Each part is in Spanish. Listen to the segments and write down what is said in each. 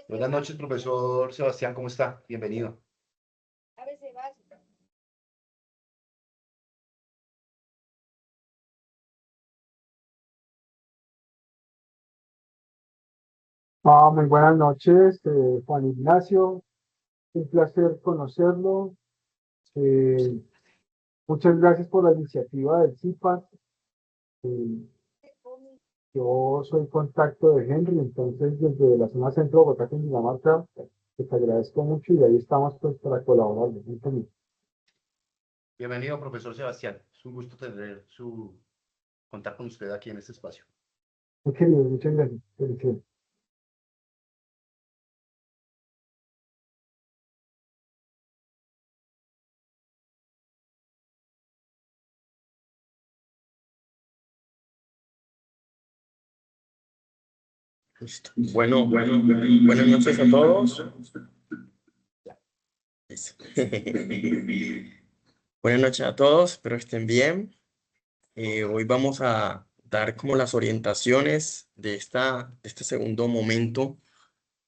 Buenas noches, profesor Sebastián, ¿cómo está? Bienvenido. Muy buenas noches, Juan Ignacio. Un placer conocerlo. Eh, Muchas gracias por la iniciativa del CIPAS. Eh, yo soy contacto de Henry, entonces desde la zona centro de Bogotá, Cundinamarca, te agradezco mucho y ahí estamos pues para colaborar. Bienvenido, profesor Sebastián. Es un gusto contar con usted aquí en este espacio. Muy querido, muchas gracias. Felicidades. Listo. Buenas noches a todos. Listo. Buenas noches a todos, espero estén bien. Hoy vamos a dar como las orientaciones de este segundo momento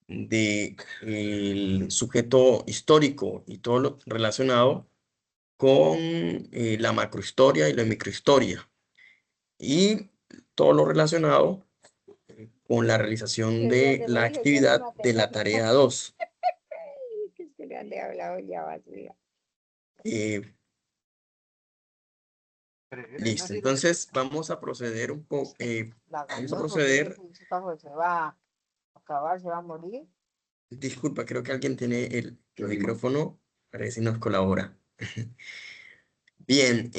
del sujeto histórico y todo lo relacionado con la macrohistoria y la microhistoria y todo lo relacionado con la realización de la actividad de la tarea 2. Listo, entonces vamos a proceder un poco, vamos a proceder. Se va a acabar, se va a morir. Disculpa, creo que alguien tiene el micrófono, a ver si nos colabora. Bien,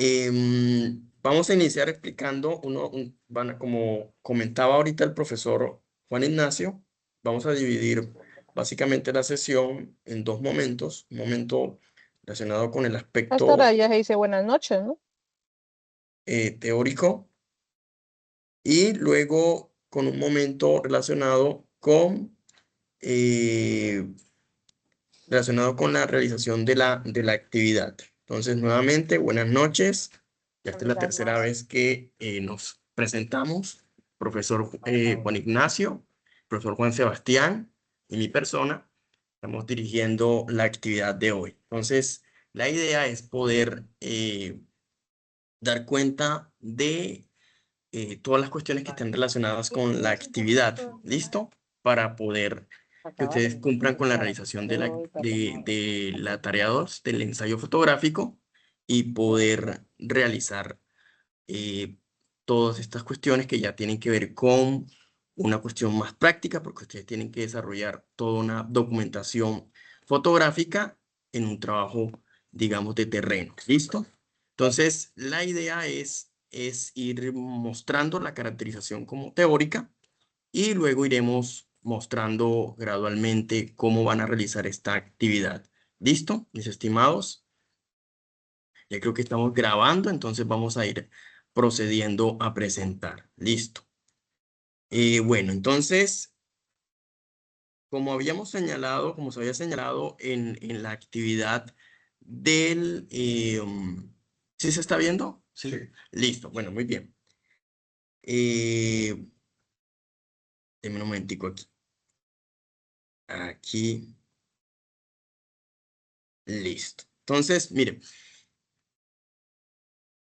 vamos a iniciar explicando como comentaba ahorita el profesor Juan Ignacio, vamos a dividir básicamente la sesión en dos momentos, un momento relacionado con el aspecto Hasta ahora ya se dice buenas noches, ¿no? teórico y luego con un momento relacionado con la realización de la actividad. Entonces, nuevamente, buenas noches. Ya esta es la tercera vez que nos presentamos. Profesor Juan Ignacio, profesor Juan Sebastián y mi persona. Estamos dirigiendo la actividad de hoy. Entonces, la idea es poder dar cuenta de todas las cuestiones que estén relacionadas con la actividad. ¿Listo? Para poder que ustedes cumplan con la realización de la tarea 2 del ensayo fotográfico y poder realizar todas estas cuestiones que ya tienen que ver con una cuestión más práctica, porque ustedes tienen que desarrollar toda una documentación fotográfica en un trabajo, digamos, de terreno. ¿Listo? Entonces, la idea es ir mostrando la caracterización como teórica y luego iremos mostrando gradualmente cómo van a realizar esta actividad. ¿Listo, mis estimados? Ya creo que estamos grabando, entonces vamos a ir procediendo a presentar. Listo. Bueno, entonces, como se había señalado en la actividad del... ¿sí se está viendo? Sí. Listo, bueno, muy bien. Deme un momentico aquí. Aquí. Listo. Entonces, miren.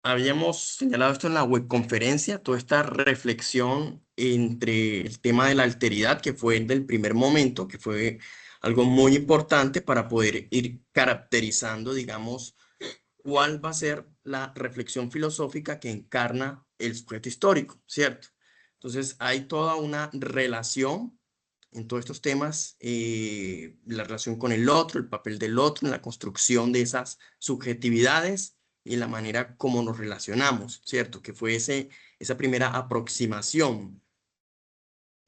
Habíamos señalado esto en la webconferencia, toda esta reflexión entre el tema de la alteridad, que fue del primer momento, que fue algo muy importante para poder ir caracterizando, digamos, cuál va a ser la reflexión filosófica que encarna el sujeto histórico, ¿cierto? Entonces, hay toda una relación en todos estos temas, la relación con el otro, el papel del otro en la construcción de esas subjetividades y la manera como nos relacionamos, ¿cierto? Que fue esa primera aproximación.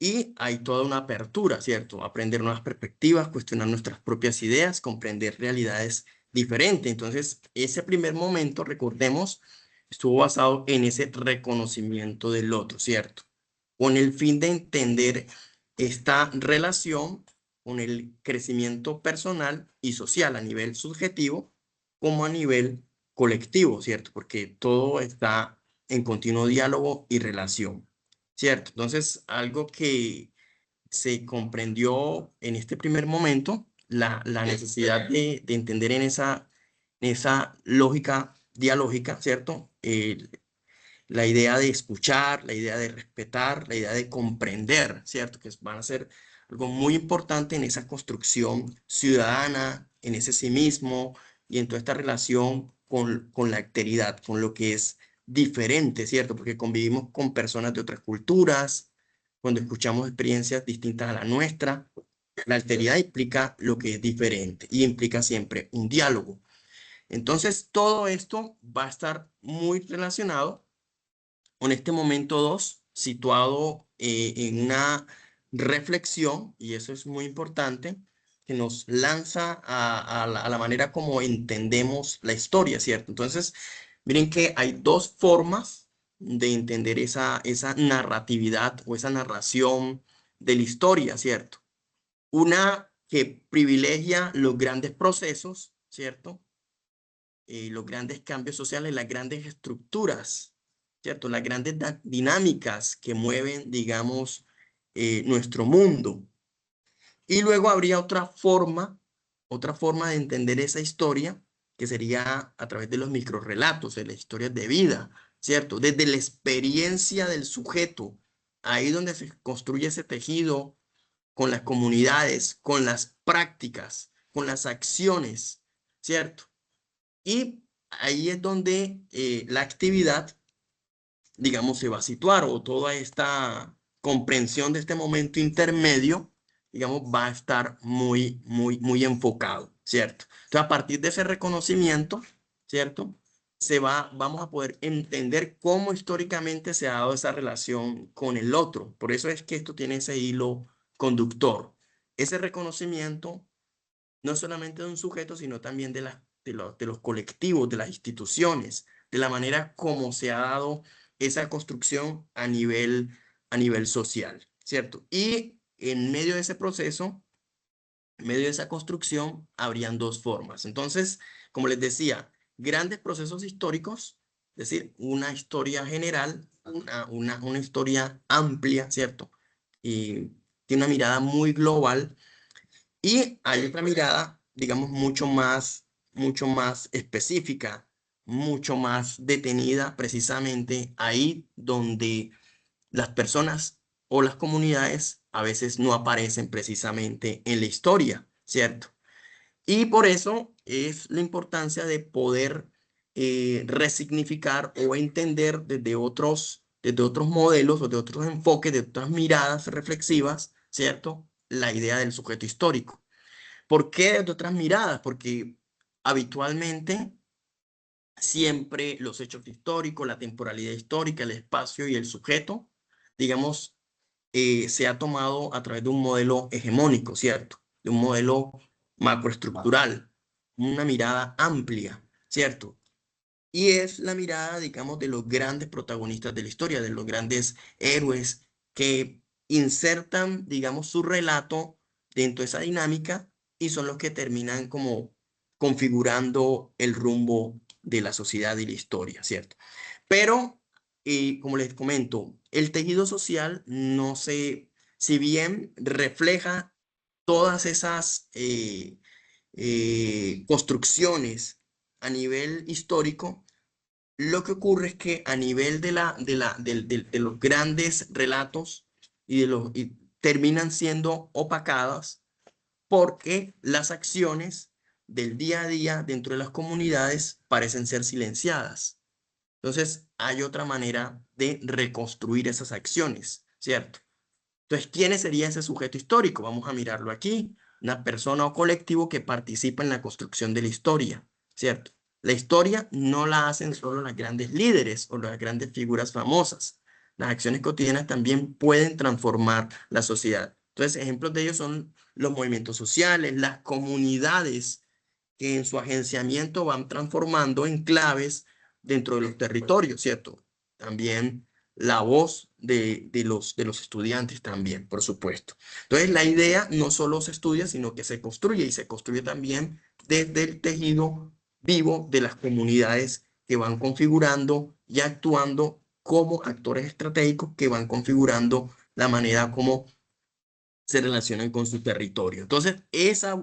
Y hay toda una apertura, ¿cierto? Aprender nuevas perspectivas, cuestionar nuestras propias ideas, comprender realidades diferentes. Entonces, ese primer momento, recordemos, estuvo basado en ese reconocimiento del otro, ¿cierto? Con el fin de entender esta relación con el crecimiento personal y social a nivel subjetivo como a nivel colectivo, ¿cierto? Porque todo está en continuo diálogo y relación, ¿cierto? Entonces, algo que se comprendió en este primer momento la necesidad de entender en esa lógica dialógica, ¿cierto? La idea de escuchar, la idea de respetar, la idea de comprender, ¿cierto? Que van a ser algo muy importante en esa construcción ciudadana, en ese civismo y en toda esta relación con la alteridad, con lo que es diferente, ¿cierto? Porque convivimos con personas de otras culturas, cuando escuchamos experiencias distintas a la nuestra, la alteridad implica lo que es diferente y implica siempre un diálogo. Entonces, todo esto va a estar muy relacionado con este momento 2, situado en una reflexión, y eso es muy importante, que nos lanza a la manera como entendemos la historia, ¿cierto? Entonces, miren que hay dos formas de entender esa narratividad o esa narración de la historia, ¿cierto? Una que privilegia los grandes procesos, ¿cierto? Los grandes cambios sociales, las grandes estructuras, ¿cierto? Las grandes dinámicas que mueven, digamos, nuestro mundo. Y luego habría otra forma de entender esa historia, que sería a través de los microrrelatos, de las historias de vida, ¿cierto? Desde la experiencia del sujeto, ahí donde se construye ese tejido con las comunidades, con las prácticas, con las acciones, ¿cierto? Y ahí es donde la actividad, digamos, se va a situar, o toda esta comprensión de este momento intermedio, digamos, va a estar muy enfocado, ¿cierto? Entonces, a partir de ese reconocimiento, ¿cierto? Vamos a poder entender cómo históricamente se ha dado esa relación con el otro. Por eso es que esto tiene ese hilo conductor. Ese reconocimiento no solamente de un sujeto, sino también de los colectivos, de las instituciones, de la manera como se ha dado esa construcción a nivel social, ¿cierto? Y en medio de ese proceso, en medio de esa construcción, habrían dos formas. Entonces, como les decía, grandes procesos históricos, es decir, una historia general, una historia amplia, ¿cierto? Y tiene una mirada muy global, y hay otra mirada, digamos, mucho más específica, mucho más detenida, precisamente ahí donde las personas o las comunidades a veces no aparecen precisamente en la historia, ¿cierto? Y por eso es la importancia de poder resignificar o entender desde otros modelos o de otros enfoques, de otras miradas reflexivas, ¿cierto? La idea del sujeto histórico. ¿Por qué de otras miradas? Porque habitualmente siempre los hechos históricos, la temporalidad histórica, el espacio y el sujeto, digamos, se ha tomado a través de un modelo hegemónico, ¿cierto? De un modelo macroestructural, una mirada amplia, ¿cierto? Y es la mirada, digamos, de los grandes protagonistas de la historia, de los grandes héroes que insertan, digamos, su relato dentro de esa dinámica y son los que terminan como configurando el rumbo de la sociedad y la historia, ¿cierto? Pero, como les comento, el tejido social no se, si bien refleja todas esas construcciones a nivel histórico, lo que ocurre es que a nivel de los grandes relatos y terminan siendo opacadas porque las acciones del día a día dentro de las comunidades parecen ser silenciadas. Entonces, hay otra manera de reconstruir esas acciones, ¿cierto? Entonces, ¿quién sería ese sujeto histórico? Vamos a mirarlo aquí. Una persona o colectivo que participa en la construcción de la historia, ¿cierto? La historia no la hacen solo las grandes líderes o las grandes figuras famosas. Las acciones cotidianas también pueden transformar la sociedad. Entonces, ejemplos de ellos son los movimientos sociales, las comunidades que en su agenciamiento van transformando enclaves dentro de los territorios, ¿cierto? También la voz de los estudiantes también, por supuesto. Entonces, la idea no solo se estudia, sino que se construye, y se construye también desde el tejido vivo de las comunidades que van configurando y actuando como actores estratégicos que van configurando la manera como se relacionan con su territorio. Entonces, esas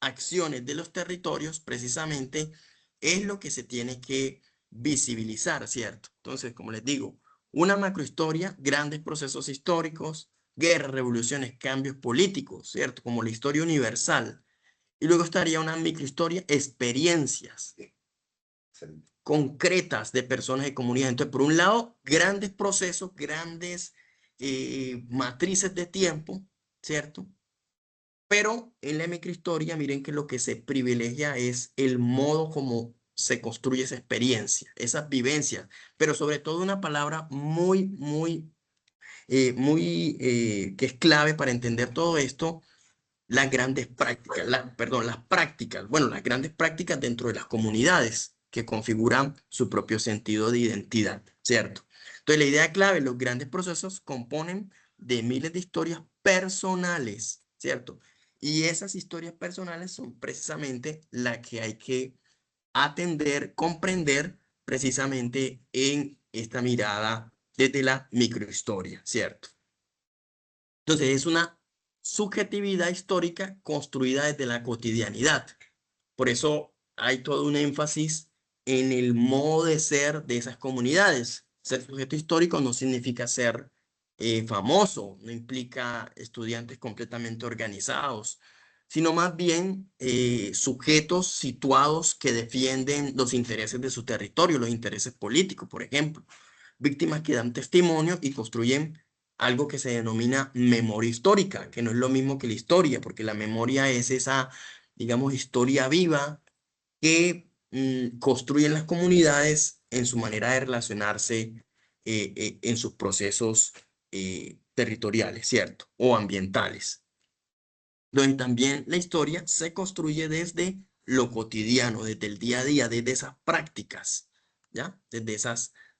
acciones de los territorios precisamente es lo que se tiene que visibilizar, ¿cierto? Entonces, como les digo, una macrohistoria, grandes procesos históricos, guerras, revoluciones, cambios políticos, ¿cierto? Como la historia universal. Y luego estaría una microhistoria, experiencias concretas de personas y comunidades. Entonces, por un lado, grandes procesos, grandes matrices de tiempo, ¿cierto? Pero en la microhistoria, miren que lo que se privilegia es el modo como se construye esa experiencia, esas vivencias, pero sobre todo una palabra que es clave para entender todo esto, las grandes prácticas, las grandes prácticas dentro de las comunidades que configuran su propio sentido de identidad, ¿cierto? Entonces, la idea clave, los grandes procesos componen de miles de historias personales, ¿cierto? Y esas historias personales son precisamente las que hay que atender, comprender precisamente en esta mirada desde la microhistoria, ¿cierto? Entonces, es una subjetividad histórica construida desde la cotidianidad. Por eso hay todo un énfasis en el modo de ser de esas comunidades. Ser sujeto histórico no significa ser famoso, no implica estudiantes completamente organizados, sino más bien sujetos situados que defienden los intereses de su territorio, los intereses políticos, por ejemplo. Víctimas que dan testimonio y construyen algo que se denomina memoria histórica, que no es lo mismo que la historia, porque la memoria es esa, digamos, historia viva que construyen las comunidades en su manera de relacionarse en sus procesos territoriales, ¿cierto? O ambientales. Donde también la historia se construye desde lo cotidiano, desde el día a día, desde esas prácticas, ¿ya? Desde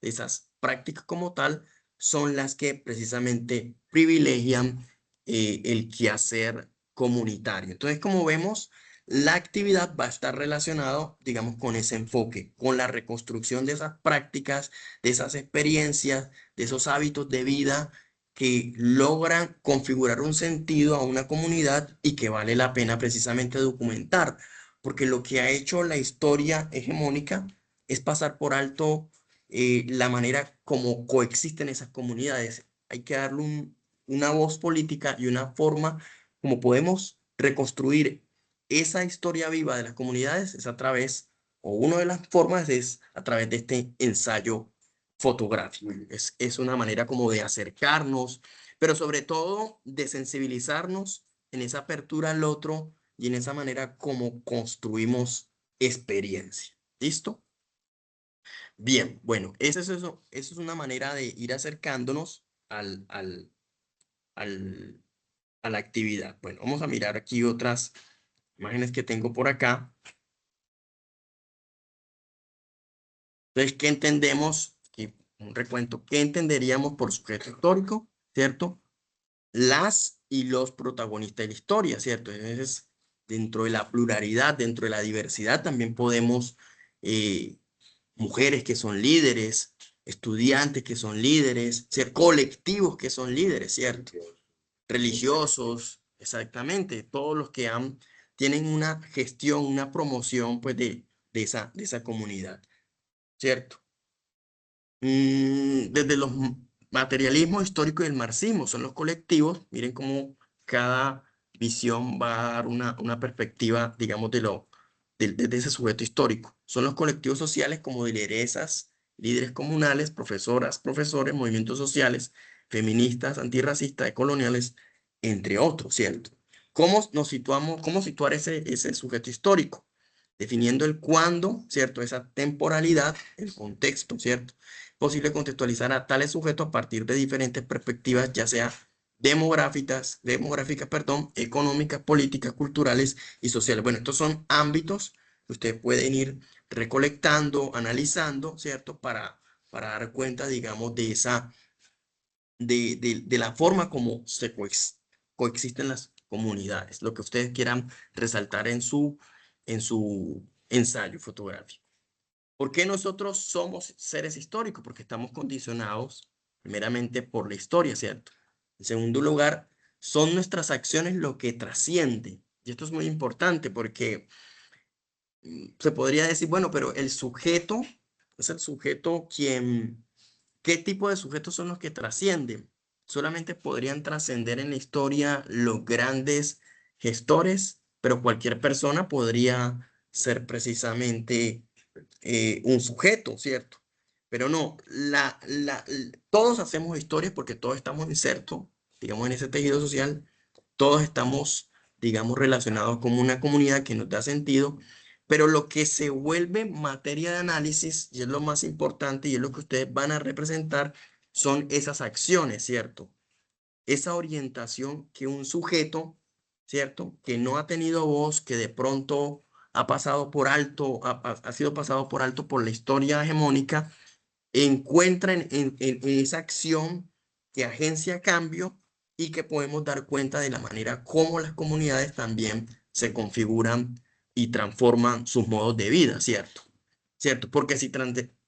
esas prácticas como tal son las que precisamente privilegian el quehacer comunitario. Entonces, como vemos, la actividad va a estar relacionado, digamos, con ese enfoque, con la reconstrucción de esas prácticas, de esas experiencias, de esos hábitos de vida que logran configurar un sentido a una comunidad y que vale la pena precisamente documentar, porque lo que ha hecho la historia hegemónica es pasar por alto la manera como coexisten esas comunidades. Hay que darle una voz política y una forma como podemos reconstruir esa historia viva de las comunidades es a través, o una de las formas es a través de este ensayo fotográfico. Es una manera como de acercarnos, pero sobre todo de sensibilizarnos en esa apertura al otro y en esa manera como construimos experiencia. ¿Listo? Bien, bueno, eso es una manera de ir acercándonos al, a la actividad. Bueno, vamos a mirar aquí otras imágenes que tengo por acá. Entonces, ¿qué entendemos? Un recuento. ¿Qué entenderíamos por sujeto histórico? ¿Cierto? Las y los protagonistas de la historia, ¿cierto? Entonces, dentro de la pluralidad, dentro de la diversidad, también podemos mujeres que son líderes, estudiantes que son líderes, ser colectivos que son líderes, ¿cierto? Religiosos, exactamente, todos los que tienen una gestión, una promoción, pues, de esa comunidad, ¿cierto? Desde los materialismos históricos y el marxismo, son los colectivos, miren cómo cada visión va a dar una perspectiva, digamos, desde ese sujeto histórico. Son los colectivos sociales como lideresas, líderes comunales, profesoras, profesores, movimientos sociales, feministas, antirracistas, coloniales, entre otros, ¿cierto? ¿Cómo nos situamos, cómo situar ese sujeto histórico? Definiendo el cuándo, ¿cierto? Esa temporalidad, el contexto, ¿cierto? Posible contextualizar a tales sujetos a partir de diferentes perspectivas, ya sea demográficas, perdón, económicas, políticas, culturales y sociales. Bueno, estos son ámbitos que ustedes pueden ir recolectando, analizando, ¿cierto? Para dar cuenta, digamos, de la forma como coexisten las comunidades, lo que ustedes quieran resaltar en su ensayo fotográfico. ¿Por qué nosotros somos seres históricos? Porque estamos condicionados primeramente por la historia, ¿cierto? En segundo lugar, son nuestras acciones lo que trasciende. Y esto es muy importante porque se podría decir, bueno, pero el sujeto es el sujeto quien, ¿qué tipo de sujetos son los que trascienden? Solamente podrían trascender en la historia los grandes gestores, pero cualquier persona podría ser precisamente un sujeto, ¿cierto? Pero no, todos hacemos historias porque todos estamos insertos, digamos, en ese tejido social, todos estamos, digamos, relacionados con una comunidad que nos da sentido, pero lo que se vuelve materia de análisis, y es lo más importante, y es lo que ustedes van a representar, son esas acciones, ¿cierto? Esa orientación que un sujeto, ¿cierto? Que no ha tenido voz, que de pronto ha pasado por alto, ha sido pasado por alto por la historia hegemónica, encuentra en esa acción que agencia cambio y que podemos dar cuenta de la manera como las comunidades también se configuran y transforman sus modos de vida, ¿cierto? ¿Cierto? Porque si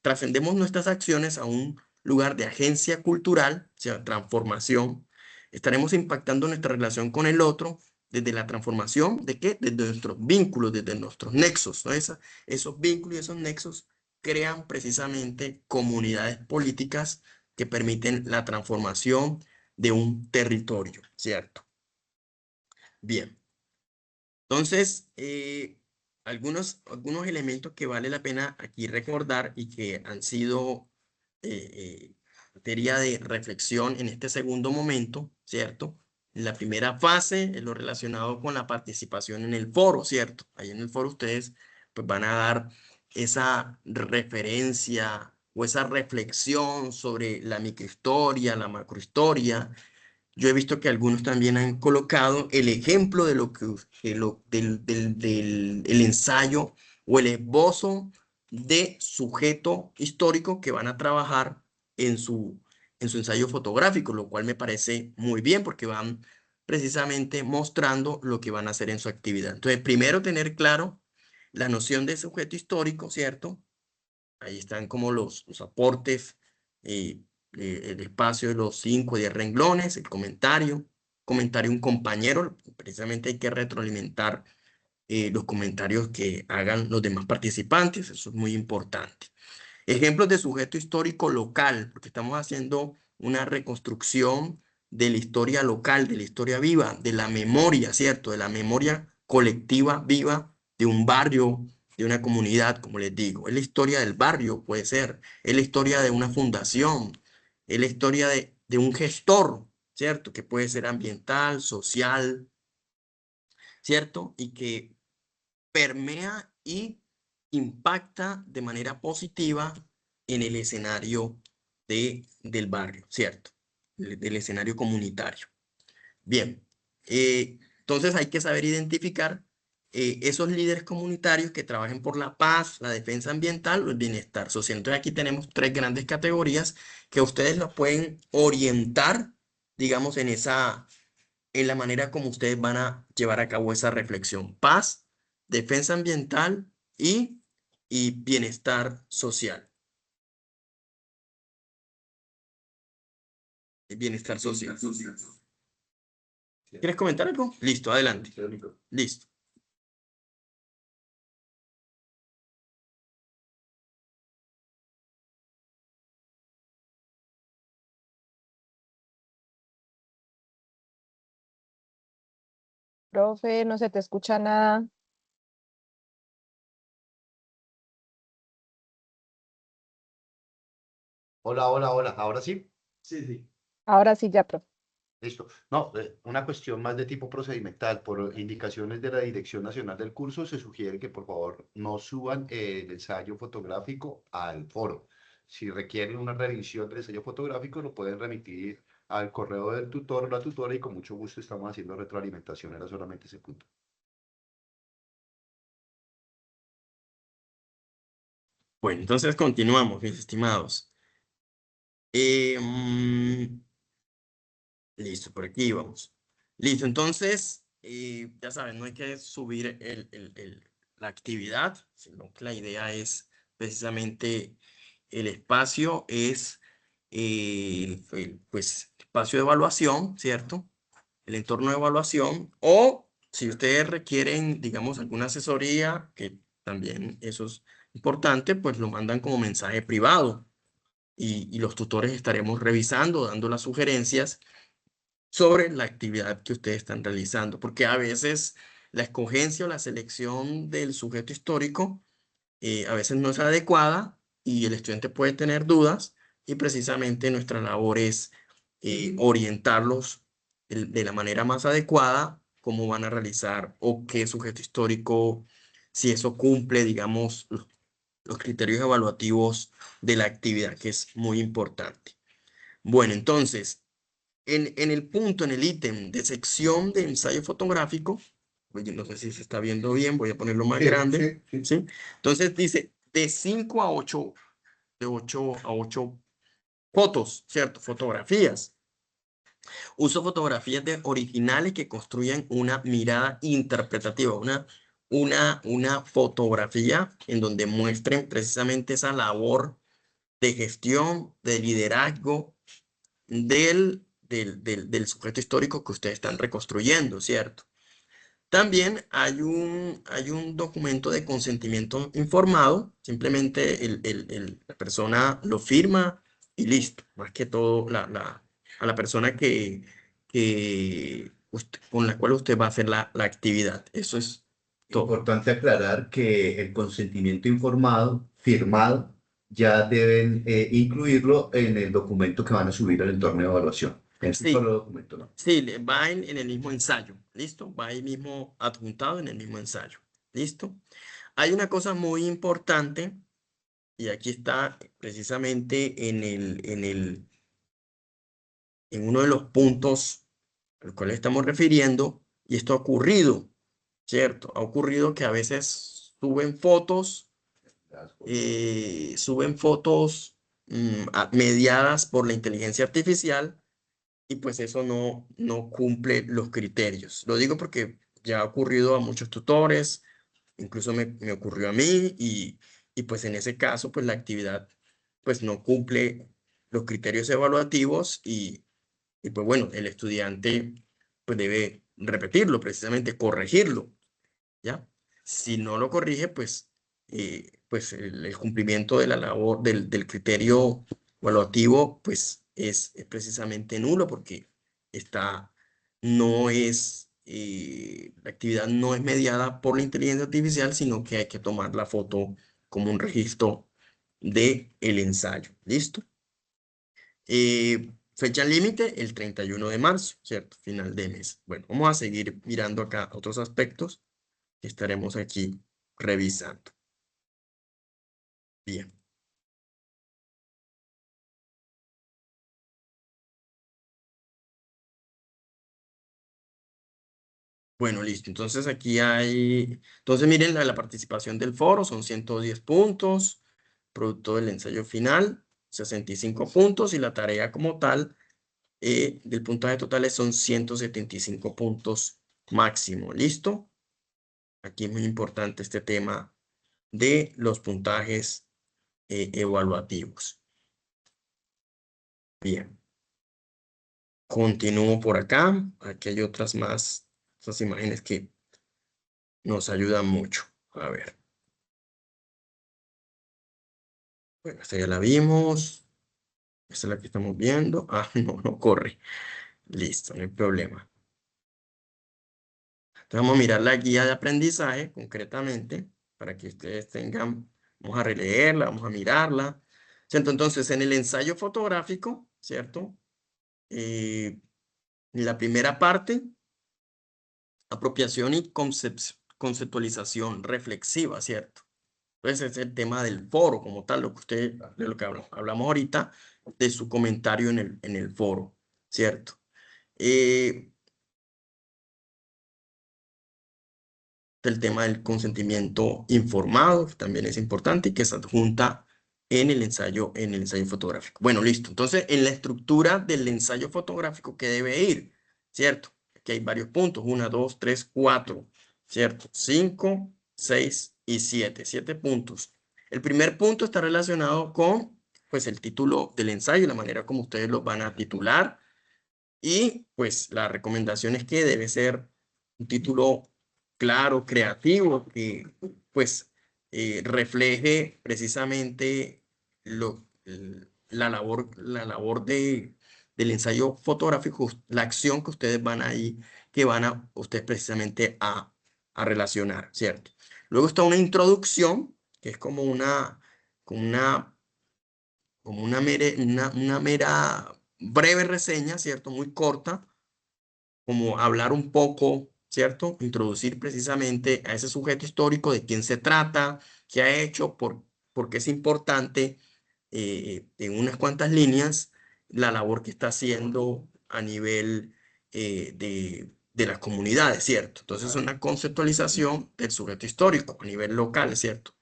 trascendemos nuestras acciones a un lugar de agencia cultural, o sea, transformación, estaremos impactando nuestra relación con el otro desde la transformación de qué? Desde nuestros vínculos, desde nuestros nexos, ¿no? Esos vínculos y esos nexos crean precisamente comunidades políticas que permiten la transformación de un territorio, ¿cierto? Bien. Entonces, algunos elementos que vale la pena aquí recordar y que han sido materia de reflexión en este segundo momento, ¿cierto? La primera fase es lo relacionado con la participación en el foro, ¿cierto? Ahí en el foro ustedes pues, van a dar esa referencia o esa reflexión sobre la microhistoria, la macrohistoria. Yo he visto que algunos también han colocado el ejemplo de lo del el ensayo o el esbozo de sujeto histórico que van a trabajar en su ensayo fotográfico, lo cual me parece muy bien porque van precisamente mostrando lo que van a hacer en su actividad. Entonces, primero tener claro la noción de sujeto histórico, ¿cierto? Ahí están como los aportes, eh, el espacio de los 5 o 10 renglones, el comentario un compañero, precisamente hay que retroalimentar los comentarios que hagan los demás participantes, eso es muy importante. Ejemplos de sujeto histórico local, porque estamos haciendo una reconstrucción de la historia local, de la historia viva, de la memoria, ¿cierto? De la memoria colectiva viva de un barrio, de una comunidad, como les digo. Es la historia del barrio, puede ser. Es la historia de una fundación. Es la historia de un gestor, ¿cierto? Que puede ser ambiental, social, ¿cierto? Y que permea y impacta de manera positiva en el escenario del barrio, ¿cierto? Del escenario comunitario. Bien, entonces hay que saber identificar esos líderes comunitarios que trabajen por la paz, la defensa ambiental o el bienestar social. Entonces aquí tenemos tres grandes categorías que ustedes los pueden orientar, digamos, en la manera como ustedes van a llevar a cabo esa reflexión. Paz, defensa ambiental y bienestar social. Bienestar social. ¿Quieres comentar algo? Listo, adelante. Listo. Profe, no se te escucha nada. Hola, hola, hola. ¿Ahora sí? Sí, sí. Ahora sí ya, profe. Listo. No, una cuestión más de tipo procedimental. Por indicaciones de la Dirección Nacional del Curso, se sugiere que por favor no suban el ensayo fotográfico al foro. Si requieren una revisión del ensayo fotográfico, lo pueden remitir al correo del tutor o la tutora y con mucho gusto estamos haciendo retroalimentación. Era solamente ese punto. Bueno, entonces continuamos, mis estimados. Listo, por aquí vamos. Listo, entonces, ya saben, no hay que subir la actividad, sino que la idea es precisamente el espacio es pues, espacio de evaluación, ¿cierto? el entorno de evaluación, o si ustedes requieren, digamos, alguna asesoría, que también eso es importante, pues lo mandan como mensaje privado y los tutores estaremos revisando, dando las sugerencias sobre la actividad que ustedes están realizando, porque a veces la escogencia o la selección del sujeto histórico a veces no es adecuada y el estudiante puede tener dudas, y precisamente nuestra labor es orientarlos de la manera más adecuada cómo van a realizar o qué sujeto histórico, si eso cumple, digamos, los criterios evaluativos de la actividad, que es muy importante. Bueno, entonces, en el punto, en el ítem de sección de ensayo fotográfico, oye, no sé si se está viendo bien, voy a ponerlo más grande, ¿sí? Entonces dice de 5 a 8, de 8 a 8 fotos, ¿cierto? Fotografías. Uso fotografías originales que construyan una mirada interpretativa, una fotografía en donde muestren precisamente esa labor de gestión, de liderazgo del sujeto histórico que ustedes están reconstruyendo, ¿cierto? También hay un documento de consentimiento informado, simplemente la persona lo firma y listo. Más que todo, a la persona con la cual usted va a hacer la actividad. Eso es todo. Importante aclarar que el consentimiento informado, firmado, ya deben incluirlo en el documento que van a subir al entorno de evaluación. En Sí. solo documento, ¿no? Sí, va en el mismo ensayo, ¿listo? Va ahí mismo adjuntado en el mismo ensayo, ¿listo? Hay una cosa muy importante, y aquí está precisamente en uno de los puntos al cual estamos refiriendo, y esto ha ocurrido, ¿cierto? Ha ocurrido que a veces suben fotos mediadas por la inteligencia artificial, y pues eso no cumple los criterios. Lo digo porque ya ha ocurrido a muchos tutores, incluso me ocurrió a mí, y pues en ese caso pues la actividad pues no cumple los criterios evaluativos, y pues bueno, el estudiante pues debe repetirlo, precisamente corregirlo, ¿ya? Si no lo corrige, pues, pues el cumplimiento de la labor del criterio evaluativo pues es precisamente nulo, porque no es, la actividad no es mediada por la inteligencia artificial, sino que hay que tomar la foto como un registro del ensayo. ¿Listo? Fecha límite, el 31 de marzo, ¿cierto? Final de mes. Bueno, vamos a seguir mirando acá otros aspectos que estaremos aquí revisando. Bien. Bueno, listo. Entonces aquí entonces miren la participación del foro, son 110 puntos, producto del ensayo final, 65 puntos, y la tarea como tal del puntaje total son 175 puntos máximo. ¿Listo? Aquí es muy importante este tema de los puntajes evaluativos. Bien. Continúo por acá. Aquí hay otras imágenes que nos ayudan mucho. A ver. Bueno, esta ya la vimos. Esta es la que estamos viendo. Ah, no corre. Listo, no hay problema. Entonces vamos a mirar la guía de aprendizaje concretamente para que ustedes tengan, vamos a releerla, vamos a mirarla. ¿Cierto? Entonces, en el ensayo fotográfico, ¿cierto? La primera parte, apropiación y conceptualización reflexiva, ¿cierto? Entonces, es el tema del foro como tal, de lo que hablamos ahorita, de su comentario en el foro, ¿cierto? El tema del consentimiento informado, que también es importante y que se adjunta en el ensayo fotográfico. Bueno, listo. Entonces, en la estructura del ensayo fotográfico, ¿qué debe ir? ¿Cierto? Aquí hay varios puntos. 1, 2, 3, 4. ¿Cierto? 5, 6 y 7. 7 puntos. El primer punto está relacionado con, pues, el título del ensayo, la manera como ustedes lo van a titular. Y pues la recomendación es que debe ser un título claro, creativo, que pues refleje precisamente la labor del ensayo fotográfico, la acción que ustedes van ahí, que van a ustedes precisamente a relacionar, ¿cierto? Luego está una introducción, que es como una mera breve reseña, ¿cierto? Muy corta, como hablar un poco, ¿cierto? Introducir precisamente a ese sujeto histórico, de quién se trata, qué ha hecho, por qué es importante, en unas cuantas líneas, la labor que está haciendo a nivel de las comunidades, ¿cierto? Entonces, es una conceptualización del sujeto histórico a nivel local, ¿cierto?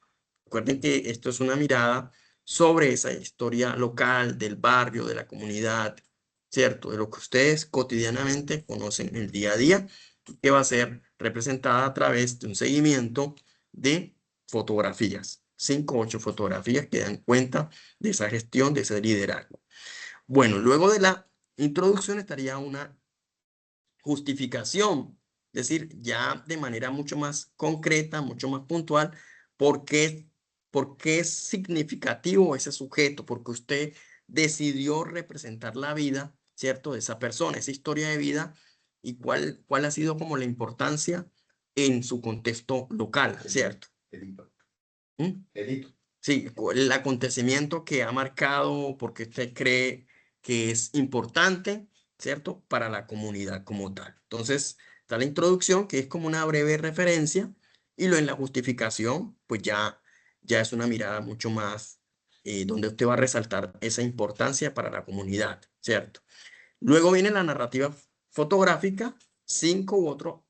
Recuerden que esto es una mirada sobre esa historia local, del barrio, de la comunidad, ¿cierto? De lo que ustedes cotidianamente conocen en el día a día, que va a ser representada a través de un seguimiento de fotografías, 5 o 8 fotografías que dan cuenta de esa gestión, de ese liderazgo. Bueno, luego de la introducción estaría una justificación, es decir, ya de manera mucho más concreta, mucho más puntual, por qué es significativo ese sujeto, porque usted decidió representar la vida, ¿cierto?, de esa persona, esa historia de vida, y cuál ha sido como la importancia en su contexto local, ¿cierto? ¿Mm? Sí, el acontecimiento que ha marcado, porque usted cree que es importante, ¿cierto? Para la comunidad como tal. Entonces, está la introducción, que es como una breve referencia, y lo en la justificación, pues ya es una mirada mucho más, donde usted va a resaltar esa importancia para la comunidad, ¿cierto? Luego viene la narrativa fotográfica, 5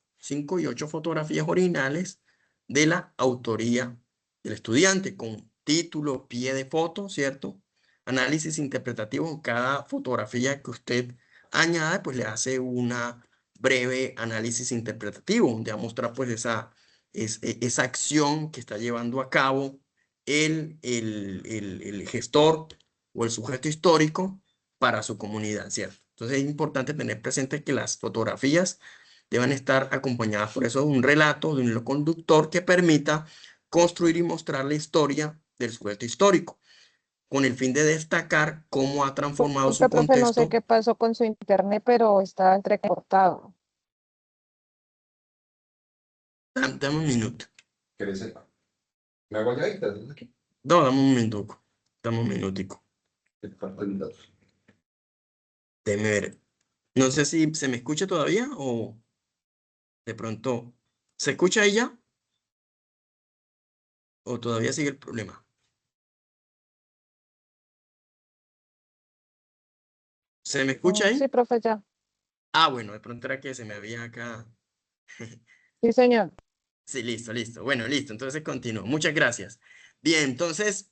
y 8 fotografías originales de la autoría del estudiante, con título, pie de foto, ¿cierto? Análisis interpretativo. En cada fotografía que usted añade, pues le hace una breve análisis interpretativo, donde va a mostrar pues esa acción que está llevando a cabo el gestor o el sujeto histórico para su comunidad, ¿cierto? Entonces es importante tener presente que las fotografías deben estar acompañadas por eso de un relato, de un hilo conductor que permita construir y mostrar la historia del sujeto histórico, con el fin de destacar cómo ha transformado Disculpe, su profe, no sé contexto. qué pasó con su internet, pero está entrecortado. Dame un minuto. ¿Quieres me hago ya? No, dame un minuto. Dame un minutico. Déjeme ver. No sé si se me escucha todavía o de pronto. ¿Se escucha ahí ya? ¿O todavía sigue el problema? ¿Se me escucha Sí, ahí? profe, ya. Ah, bueno, de pronto era que se me había acá. Sí, señor. Sí, listo, listo. Bueno, listo. Entonces continúo. Muchas gracias. Bien, entonces,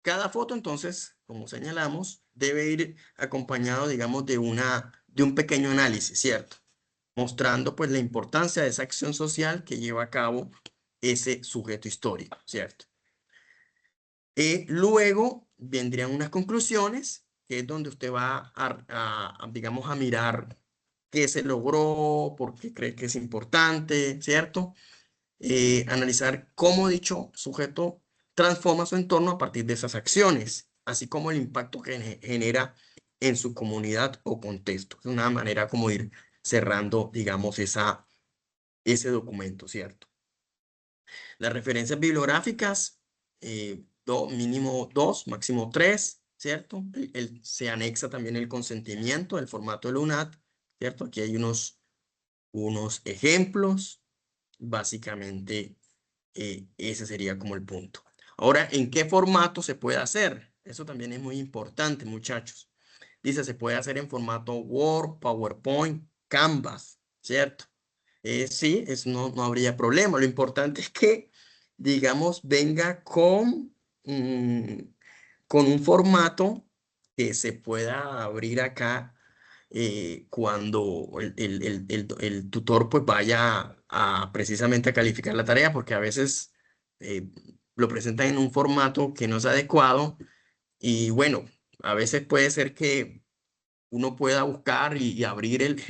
cada foto, entonces, como señalamos, debe ir acompañado, digamos, de un pequeño análisis, ¿cierto? Mostrando, pues, la importancia de esa acción social que lleva a cabo ese sujeto histórico, ¿cierto? Luego vendrían unas conclusiones, que es donde usted va digamos, a mirar qué se logró, por qué cree que es importante, ¿cierto? Analizar cómo dicho sujeto transforma su entorno a partir de esas acciones, así como el impacto que genera en su comunidad o contexto. Es una manera como ir cerrando, digamos, ese documento, ¿cierto? Las referencias bibliográficas, mínimo 2, máximo 3, ¿cierto? Se anexa también el consentimiento, el formato del UNAT, ¿cierto? Aquí hay unos ejemplos. Básicamente, ese sería como el punto. Ahora, ¿en qué formato se puede hacer? Eso también es muy importante, muchachos. Dice, se puede hacer en formato Word, PowerPoint, Canvas, ¿cierto? Sí, no habría problema. Lo importante es que, digamos, venga con un formato que se pueda abrir acá, cuando el tutor pues vaya precisamente a calificar la tarea, porque a veces lo presentan en un formato que no es adecuado, y bueno, a veces puede ser que uno pueda buscar y abrir el,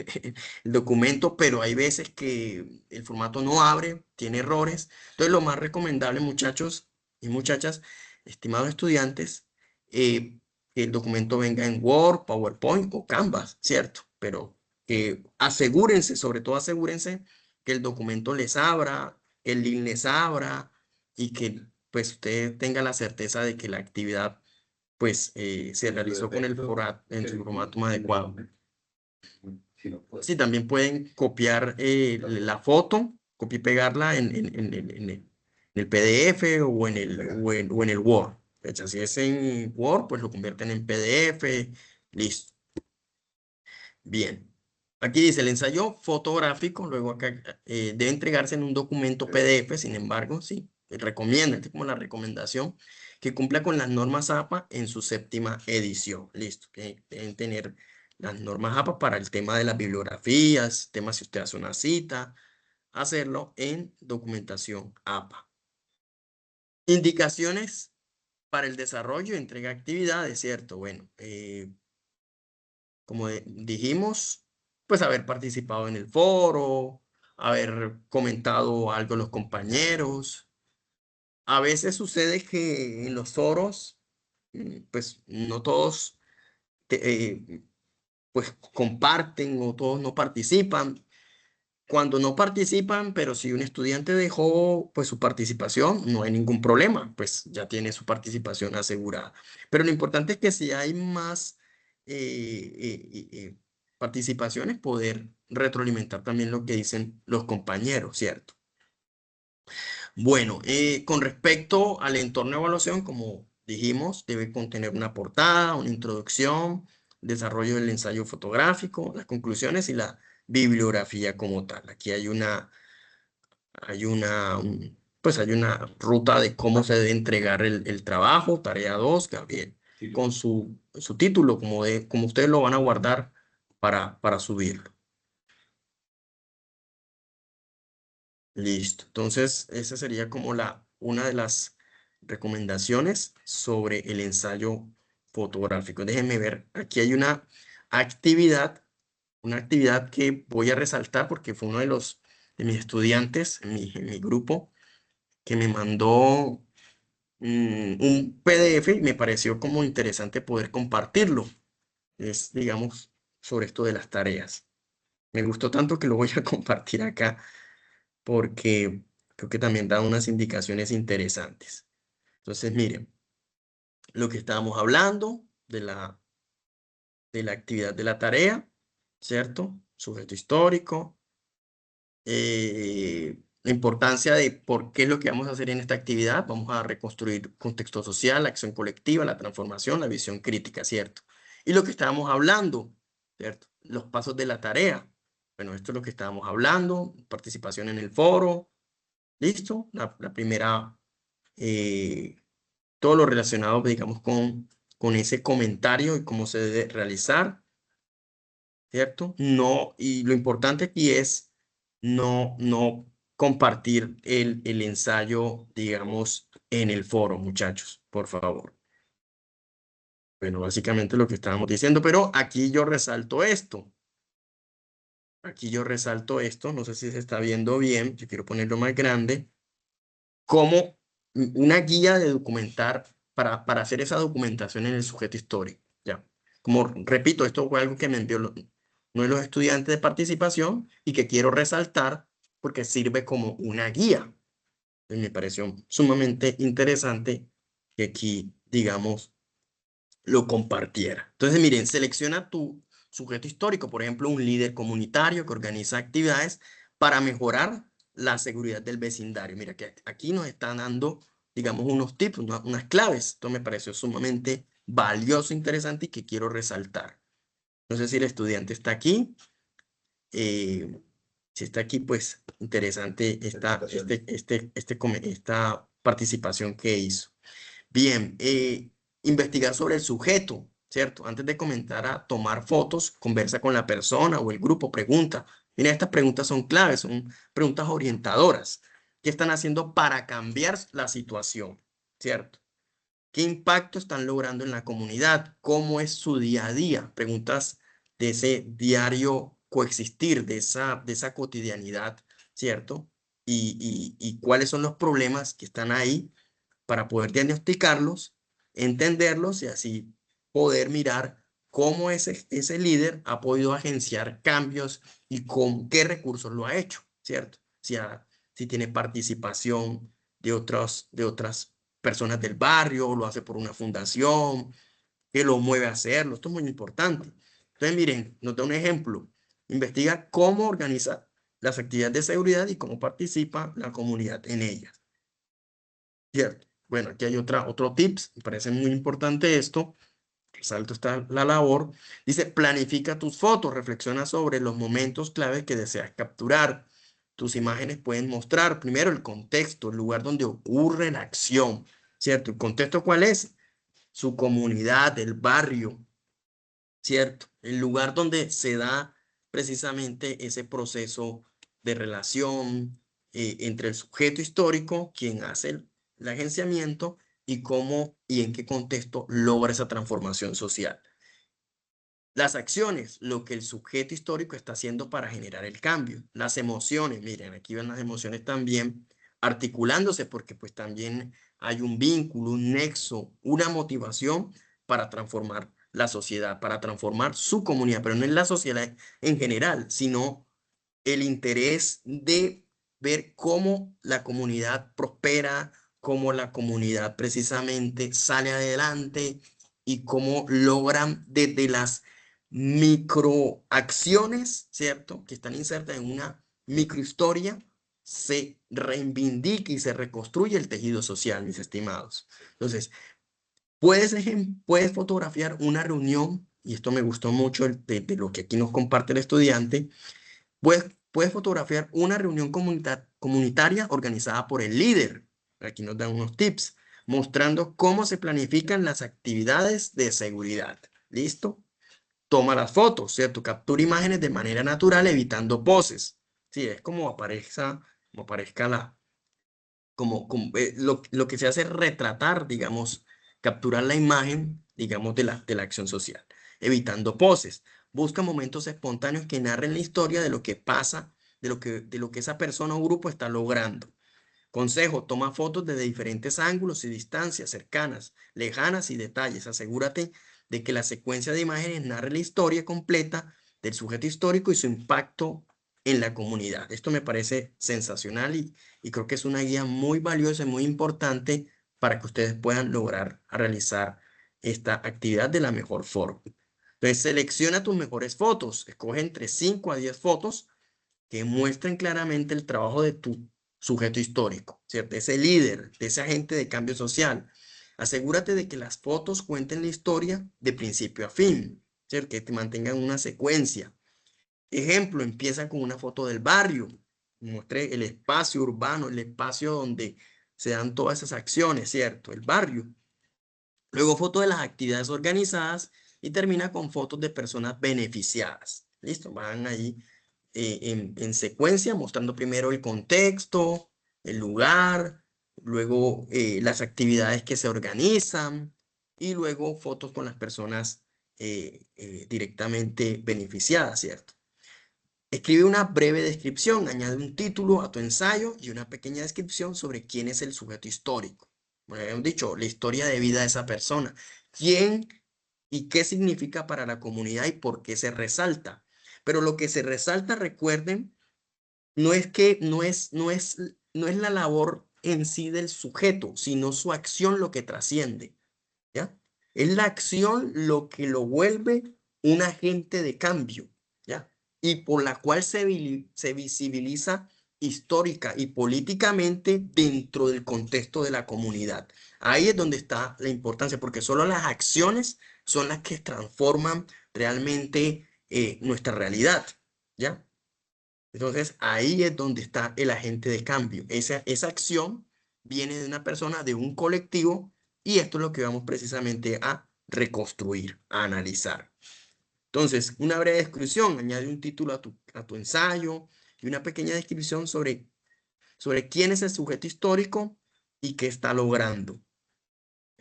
el documento, pero hay veces que el formato no abre, tiene errores. Entonces, lo más recomendable, muchachos y muchachas, estimados estudiantes, que el documento venga en Word, PowerPoint o Canvas, ¿cierto? Pero asegúrense, sobre todo asegúrense que el documento les abra, que el link les abra y que pues usted tenga la certeza de que la actividad pues se realizó con el en su formato más adecuado. Sí, también pueden copiar la foto, copiar y pegarla en el PDF o o en el Word. De hecho, si es en Word, pues lo convierten en PDF. Listo. Bien. Aquí dice el ensayo fotográfico, luego acá debe entregarse en un documento PDF, sin embargo, sí, recomienda, como la recomendación, que cumpla con las normas APA en su 7ª edición. Listo, que deben tener las normas APA para el tema de las bibliografías, tema si usted hace una cita, hacerlo en documentación APA. Indicaciones para el desarrollo y entrega de actividades, ¿cierto? Bueno, como dijimos, pues haber participado en el foro, haber comentado algo a los compañeros. A veces sucede que en los foros, pues no todos pues comparten o todos no participan. Cuando no participan, pero si un estudiante dejó pues su participación, no hay ningún problema, pues ya tiene su participación asegurada. Pero lo importante es que si hay más participaciones, poder retroalimentar también lo que dicen los compañeros, ¿cierto? Bueno, con respecto al entorno de evaluación, como dijimos, debe contener una portada, una introducción, desarrollo del ensayo fotográfico, las conclusiones y la bibliografía como tal. Aquí pues hay una ruta de cómo se debe entregar el trabajo, tarea 2, Gabriel, con su título, como ustedes lo van a guardar para subirlo. Listo. Entonces, esa sería como una de las recomendaciones sobre el ensayo fotográfico. Déjenme ver, aquí hay una actividad que voy a resaltar porque fue uno de mis estudiantes en mi grupo que me mandó un PDF y me pareció como interesante poder compartirlo. Es, digamos, sobre esto de las tareas. Me gustó tanto que lo voy a compartir acá porque creo que también da unas indicaciones interesantes. Entonces, miren, lo que estábamos hablando de la actividad de la tarea, ¿cierto? Sujeto histórico, la importancia de por qué es lo que vamos a hacer en esta actividad. Vamos a reconstruir contexto social, la acción colectiva, la transformación, la visión crítica, ¿cierto? Y lo que estábamos hablando, ¿cierto? Los pasos de la tarea. Bueno, esto es lo que estábamos hablando, participación en el foro, ¿listo? La primera, todo lo relacionado, digamos, con ese comentario y cómo se debe realizar, ¿cierto? No, y lo importante aquí es no compartir el ensayo, digamos, en el foro, muchachos, por favor. Bueno, básicamente lo que estábamos diciendo, pero aquí yo resalto esto. Aquí yo resalto esto, no sé si se está viendo bien, yo quiero ponerlo más grande, como una guía de documentar para hacer esa documentación en el sujeto histórico, ¿ya? Como repito, esto fue algo que me envió uno de los estudiantes de participación y que quiero resaltar porque sirve como una guía. Me pareció sumamente interesante que aquí, digamos, lo compartiera. Entonces, miren, selecciona tu sujeto histórico, por ejemplo, un líder comunitario que organiza actividades para mejorar la seguridad del vecindario. Mira que aquí nos están dando, digamos, unos tips, unas claves. Esto me pareció sumamente valioso, interesante y que quiero resaltar. No sé si el estudiante está aquí. Si está aquí, pues interesante esta participación que hizo. Bien, investigar sobre el sujeto, ¿cierto? Antes de comenzar a tomar fotos, conversa con la persona o el grupo, pregunta. Mira, estas preguntas son claves, son preguntas orientadoras. ¿Qué están haciendo para cambiar la situación? ¿Cierto? ¿Qué impacto están logrando en la comunidad? ¿Cómo es su día a día? Preguntas de ese diario coexistir, de esa cotidianidad, ¿cierto? Y cuáles son los problemas que están ahí para poder diagnosticarlos, entenderlos y así poder mirar cómo ese líder ha podido agenciar cambios y con qué recursos lo ha hecho, ¿cierto? Si tiene participación de otras personas del barrio, lo hace por una fundación, que lo mueve a hacerlo. Esto es muy importante. Entonces, miren, nos da un ejemplo. Investiga cómo organiza las actividades de seguridad y cómo participa la comunidad en ellas. ¿Cierto? Bueno, aquí hay otro tips, me parece muy importante esto. Resalto está la labor. Dice, planifica tus fotos, reflexiona sobre los momentos clave que deseas capturar. Tus imágenes pueden mostrar primero el contexto, el lugar donde ocurre la acción, ¿cierto? ¿El contexto cuál es? Su comunidad, el barrio, ¿cierto? El lugar donde se da precisamente ese proceso de relación entre el sujeto histórico, quien hace el agenciamiento, y cómo y en qué contexto logra esa transformación social. Las acciones, lo que el sujeto histórico está haciendo para generar el cambio. Las emociones, miren, aquí van las emociones también articulándose porque pues también hay un vínculo, un nexo, una motivación para transformar la sociedad, para transformar su comunidad, pero no en la sociedad en general, sino el interés de ver cómo la comunidad prospera, cómo la comunidad precisamente sale adelante y cómo logran desde las microacciones, ¿cierto? Que están insertas en una microhistoria, se reivindica y se reconstruye el tejido social, mis estimados. Entonces, puedes fotografiar una reunión, y esto me gustó mucho de lo que aquí nos comparte el estudiante. Puedes fotografiar una reunión comunitaria organizada por el líder. Aquí nos dan unos tips, mostrando cómo se planifican las actividades de seguridad. ¿Listo? Toma las fotos, ¿cierto? Captura imágenes de manera natural, evitando poses. Sí, es como aparezca lo que se hace es retratar, digamos, capturar la imagen, digamos, de la acción social, evitando poses. Busca momentos espontáneos que narren la historia de lo que pasa, de lo que esa persona o grupo está logrando. Consejo, toma fotos desde diferentes ángulos y distancias, cercanas, lejanas y detalles. Asegúrate de que la secuencia de imágenes narre la historia completa del sujeto histórico y su impacto en la comunidad. Esto me parece sensacional y creo que es una guía muy valiosa y muy importante para que ustedes puedan lograr realizar esta actividad de la mejor forma. Entonces, selecciona tus mejores fotos. Escoge entre 5 a 10 fotos que muestren claramente el trabajo de tu sujeto histórico, ¿cierto? Ese líder, de ese agente de cambio social. Asegúrate de que las fotos cuenten la historia de principio a fin, ¿cierto? Que te mantengan una secuencia. Ejemplo, empieza con una foto del barrio, muestre el espacio urbano, el espacio donde se dan todas esas acciones, ¿cierto? El barrio. Luego foto de las actividades organizadas y termina con fotos de personas beneficiadas. ¿Listo? Van ahí en secuencia, mostrando primero el contexto, el lugar, luego las actividades que se organizan y luego fotos con las personas directamente beneficiadas, ¿cierto? Escribe una breve descripción, añade un título a tu ensayo y una pequeña descripción sobre quién es el sujeto histórico. Bueno, habíamos dicho, la historia de vida de esa persona. ¿Quién y qué significa para la comunidad y por qué se resalta? Pero lo que se resalta, recuerden, no es la labor en sí del sujeto, sino su acción lo que trasciende, ¿ya? Es la acción lo que lo vuelve un agente de cambio, ¿ya? Y por la cual se visibiliza histórica y políticamente dentro del contexto de la comunidad. Ahí es donde está la importancia, porque solo las acciones son las que transforman realmente nuestra realidad, ¿ya? Entonces, ahí es donde está el agente de cambio. Esa acción viene de una persona, de un colectivo, y esto es lo que vamos precisamente a reconstruir, a analizar. Entonces, una breve descripción, añade un título a tu ensayo y una pequeña descripción sobre quién es el sujeto histórico y qué está logrando.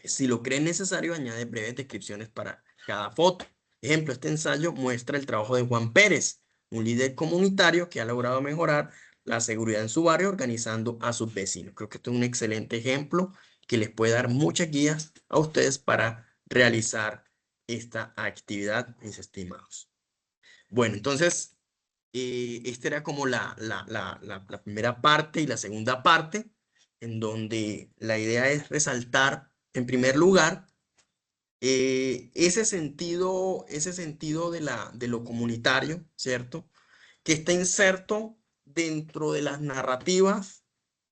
Si lo creen necesario, añade breves descripciones para cada foto. Ejemplo, este ensayo muestra el trabajo de Juan Pérez, un líder comunitario que ha logrado mejorar la seguridad en su barrio organizando a sus vecinos. Creo que este es un excelente ejemplo que les puede dar muchas guías a ustedes para realizar esta actividad, mis estimados. Bueno, entonces, esta era como la primera parte y la segunda parte, en donde la idea es resaltar, en primer lugar, ese sentido de lo comunitario, ¿cierto? Que está inserto dentro de las narrativas,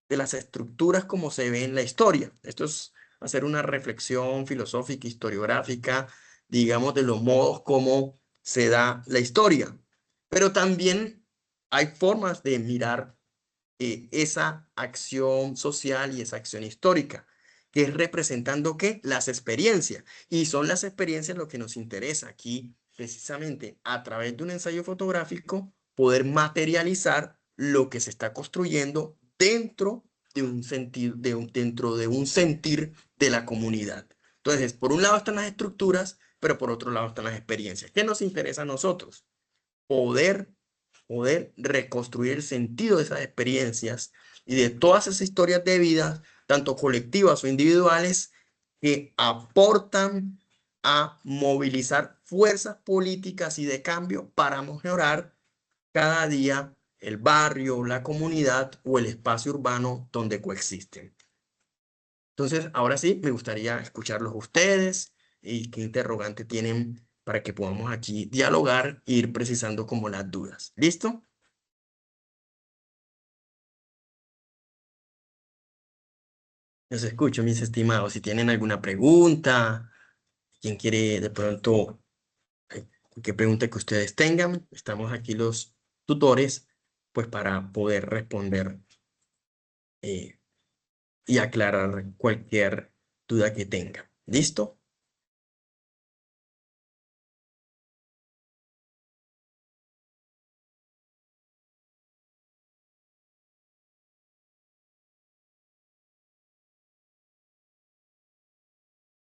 de las estructuras como se ve en la historia. Esto es hacer una reflexión filosófica, historiográfica, digamos, de los modos como se da la historia. Pero también hay formas de mirar esa acción social y esa acción histórica, que es representando ¿qué? Las experiencias. Y son las experiencias lo que nos interesa aquí, precisamente a través de un ensayo fotográfico, poder materializar lo que se está construyendo dentro de un sentido, dentro de un sentir de la comunidad. Entonces, por un lado están las estructuras, pero por otro lado están las experiencias. ¿Qué nos interesa a nosotros? Poder reconstruir el sentido de esas experiencias y de todas esas historias de vida, tanto colectivas o individuales, que aportan a movilizar fuerzas políticas y de cambio para mejorar cada día el barrio, la comunidad o el espacio urbano donde coexisten. Entonces, ahora sí, me gustaría escucharlos a ustedes y qué interrogante tienen para que podamos aquí dialogar e ir precisando como las dudas. ¿Listo? Los escucho, mis estimados. Si tienen alguna pregunta, quien quiere de pronto, qué pregunta que ustedes tengan, estamos aquí los tutores, pues para poder responder eh, y aclarar cualquier duda que tengan. ¿Listo?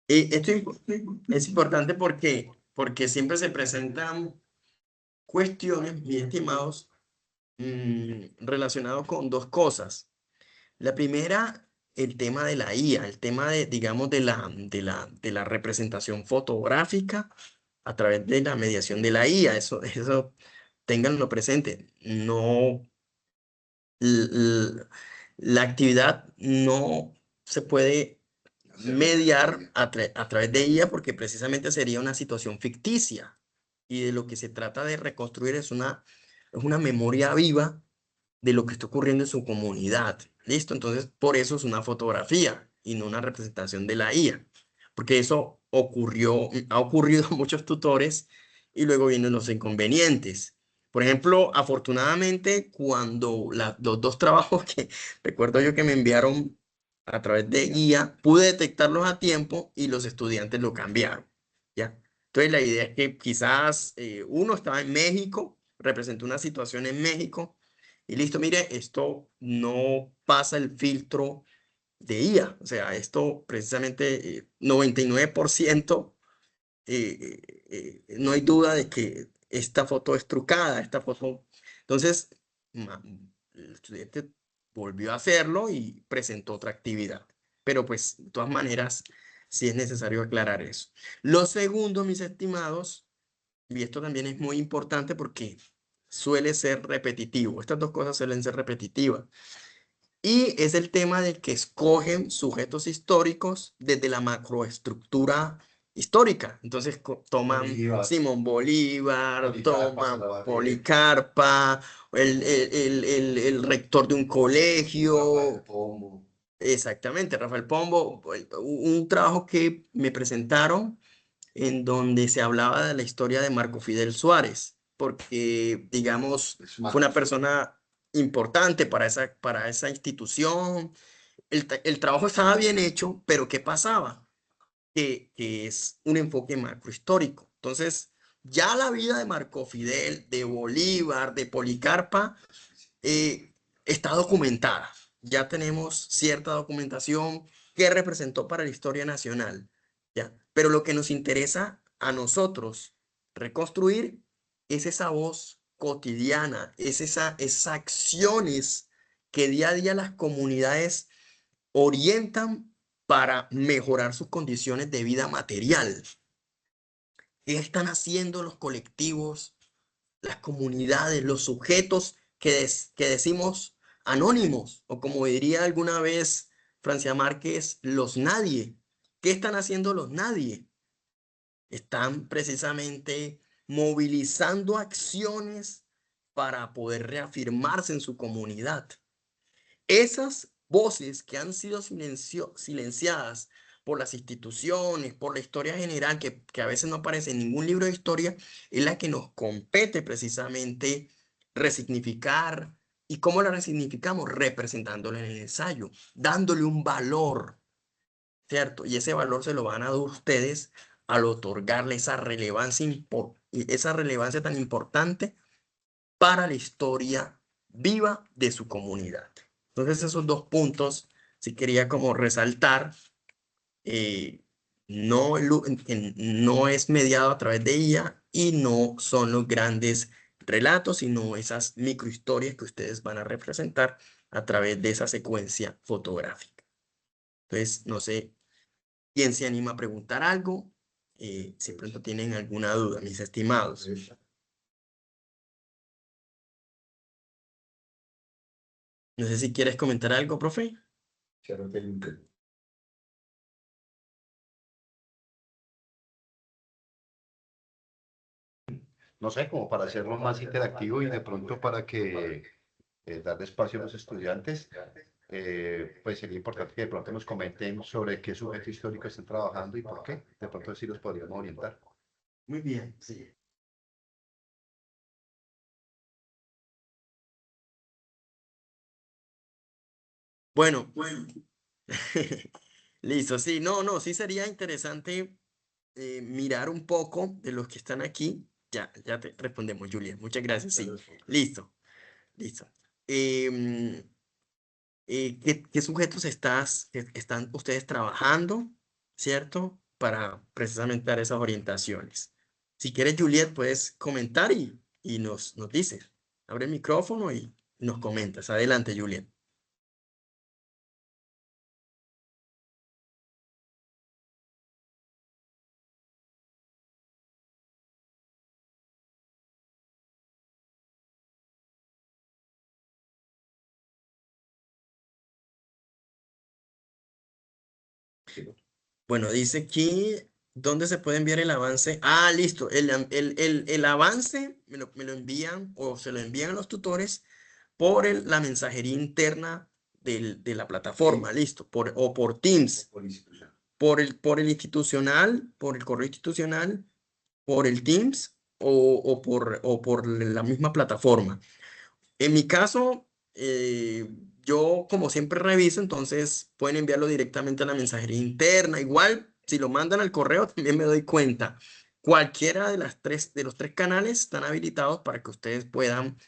Esto es importante porque siempre se presentan cuestiones, mis estimados, relacionados con dos cosas. La primera, el tema de la IA, el tema de, digamos, de la representación fotográfica a través de la mediación de la IA. Eso ténganlo presente. No, l- l- la actividad no se puede mediar a través de IA porque precisamente sería una situación ficticia. Y de lo que se trata de reconstruir es una memoria viva de lo que está ocurriendo en su comunidad. ¿Listo? Entonces, por eso es una fotografía y no una representación de la IA, porque eso ha ocurrido a muchos tutores y luego vienen los inconvenientes. Por ejemplo, afortunadamente, cuando los dos trabajos que recuerdo yo que me enviaron a través de guía, pude detectarlos a tiempo y los estudiantes lo cambiaron, ¿ya? Entonces, la idea es que quizás uno estaba en México, representó una situación en México, y listo, mire, esto no pasa el filtro de IA. O sea, esto precisamente 99% no hay duda de que esta foto es trucada, esta foto. Entonces, el estudiante volvió a hacerlo y presentó otra actividad. Pero pues, de todas maneras, sí es necesario aclarar eso. Lo segundo, mis estimados, y esto también es muy importante porque suele ser repetitivo. Estas dos cosas suelen ser repetitivas. Y es el tema de que escogen sujetos históricos desde la macroestructura histórica. Entonces toman Bolívar, Simón Bolívar, Policarpa, toman Salvador, Policarpa, el rector de un Rafael colegio. Pombo. Exactamente, Rafael Pombo. Un trabajo que me presentaron en donde se hablaba de la historia de Marco Fidel Suárez, porque, digamos, Es fue una Marcos. persona importante para esa institución. El trabajo estaba bien hecho, pero ¿qué pasaba? Que es un enfoque macrohistórico. Entonces, ya la vida de Marco Fidel, de Bolívar, de Policarpa, eh, está documentada. Ya tenemos cierta documentación que representó para la historia nacional, ¿ya? Pero lo que nos interesa a nosotros Reconstruir es esa voz cotidiana, es esas acciones que día a día las comunidades orientan para mejorar sus condiciones de vida material. ¿Qué están haciendo los colectivos, las comunidades, los sujetos que decimos anónimos? O como diría alguna vez Francia Márquez, los nadie. ¿Qué están haciendo los nadie? Están precisamente movilizando acciones para poder reafirmarse en su comunidad. Esas voces que han sido silenciadas por las instituciones, por la historia general, que a veces no aparece en ningún libro de historia, es la que nos compete precisamente resignificar. ¿Y cómo la resignificamos? Representándola en el ensayo, dándole un valor, ¿cierto? Y ese valor se lo van a dar ustedes al otorgarle esa relevancia tan importante para la historia viva de su comunidad. Entonces esos dos puntos sí quería como resaltar. No es mediado a través de ella y no son los grandes relatos, sino esas microhistorias que ustedes van a representar a través de esa secuencia fotográfica. Entonces, no sé quién se anima a preguntar algo, si pronto tienen alguna duda, mis estimados. No sé si quieres comentar algo, profe. No sé, como para hacerlo más interactivo y de pronto para que darle espacio a los estudiantes, pues sería importante que de pronto nos comenten sobre qué sujeto histórico están trabajando y por qué. De pronto así los podríamos orientar. Muy bien, sí. Bueno, listo, sí, no, sí sería interesante mirar un poco de los que están aquí. Ya te respondemos, Julia. Muchas gracias, sí. Listo. Em, ¿qué sujetos están ustedes trabajando, cierto? Para precisamente dar esas orientaciones. Si quieres, Juliet, puedes comentar y nos dices. Abre el micrófono y nos comentas. Adelante, Juliet. Bueno, dice aquí, ¿dónde se puede enviar el avance? Ah, listo. El avance me lo envían o se lo envían a los tutores por la mensajería interna de la plataforma, listo. O por Teams, por el institucional, por el correo institucional, por el Teams o por la misma plataforma. En mi caso, yo como siempre reviso, entonces pueden enviarlo directamente a la mensajería interna. Igual, si lo mandan al correo, también me doy cuenta. Cualquiera de los tres canales están habilitados para que ustedes puedan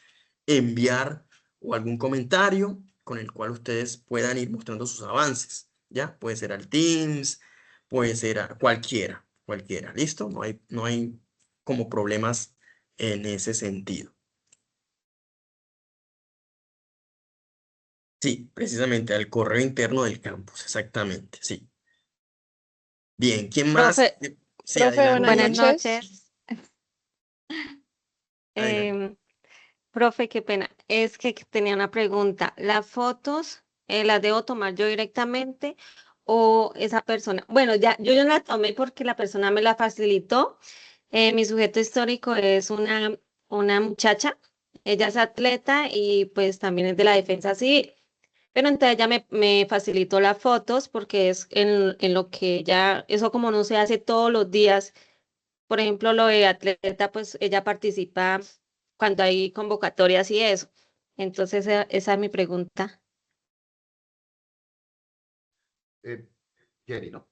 enviar o algún comentario con el cual ustedes puedan ir mostrando sus avances. ¿Ya? Puede ser al Teams, puede ser a cualquiera. ¿Listo? No hay como problemas en ese sentido. Sí, precisamente al correo interno del campus, exactamente, sí. Bien, ¿quién más? Profe, Sí, profe, adelante. buenas Buenas noches. noches. Adelante. Profe, qué pena. Es que tenía una pregunta. ¿Las fotos las debo tomar yo directamente o esa persona? Bueno, yo la tomé porque la persona me la facilitó. Mi sujeto histórico es una muchacha. Ella es atleta y pues también es de la defensa civil. Pero entonces ella me facilitó las fotos porque es en lo que ella, eso como no se hace todos los días. Por ejemplo, lo de atleta, pues ella participa cuando hay convocatorias y eso. Entonces, esa es mi pregunta. Jenny, ¿no?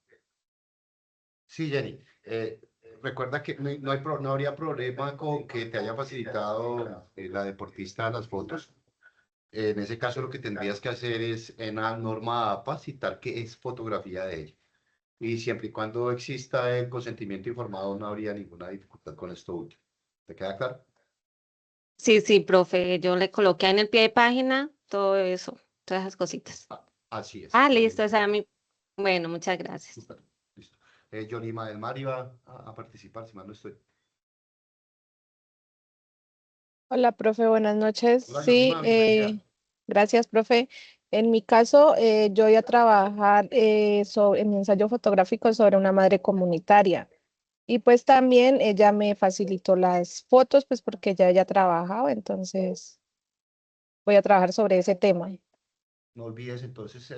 Sí, Jenny. Recuerda que no habría problema con que te haya facilitado la deportista las fotos. En ese caso, lo que tendrías que hacer es en la norma APA citar que es fotografía de ella. Y siempre y cuando exista el consentimiento informado, no habría ninguna dificultad con esto último. ¿Te queda claro? Sí, sí, profe, yo le coloqué en el pie de página todo eso, todas esas cositas. Así es. Ah, listo, esa era mi... Bueno, muchas gracias. Súper, listo. Yolima del Mar iba a participar, si mal no estoy. Hola, profe, buenas noches. Hola, Sí, Yolima, bienvenida. gracias, profe. En mi caso, yo voy a trabajar en mi ensayo fotográfico sobre una madre comunitaria. Y pues también ella me facilitó las fotos, pues porque ya ella trabajaba, entonces voy a trabajar sobre ese tema. No olvides entonces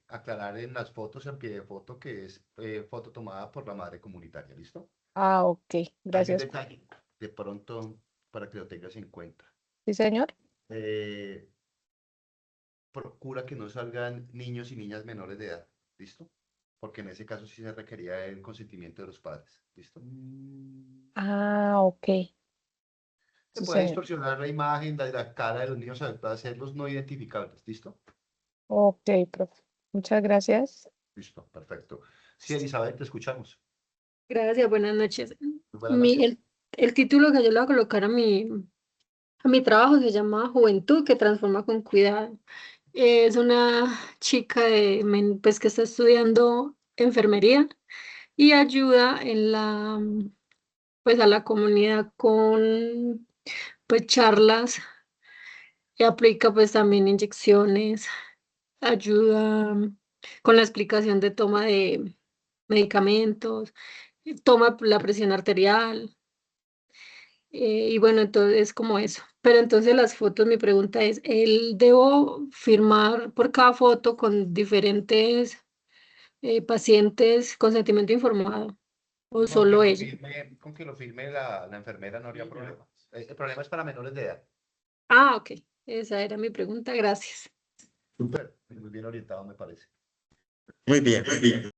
aclarar en las fotos, en pie de foto, que es foto tomada por la madre comunitaria, ¿listo? Ah, ok, Hay un gracias. detalle, de pronto, para que lo tengas en cuenta. Sí, señor. Eh, Procura que no salgan niños y niñas menores de edad, ¿listo? Porque en ese caso sí se requería el consentimiento de los padres, ¿listo? Ah, ok. Se Sí, puede señor. distorsionar la imagen, la cara de los niños al hacerlos no identificables, ¿listo? Ok, profe. Muchas gracias. Listo, perfecto. Sí, Elizabeth, te escuchamos. Gracias, buenas noches. Muy buenas noches. El título que yo le voy a colocar a mi trabajo se llama Juventud que transforma con cuidado. Es una chica pues, que está estudiando enfermería y ayuda pues, a la comunidad con pues, charlas y aplica pues también inyecciones, ayuda con la explicación de toma de medicamentos, toma la presión arterial. Y bueno, entonces es como eso. Pero entonces las fotos, mi pregunta es, ¿debo firmar por cada foto con diferentes pacientes consentimiento informado o solo ella? Con que lo firme la enfermera no habría problema. El problema es para menores de edad. Ah, ok. Esa era mi pregunta. Gracias. Súper, muy bien orientado, me parece. Muy bien, muy bien.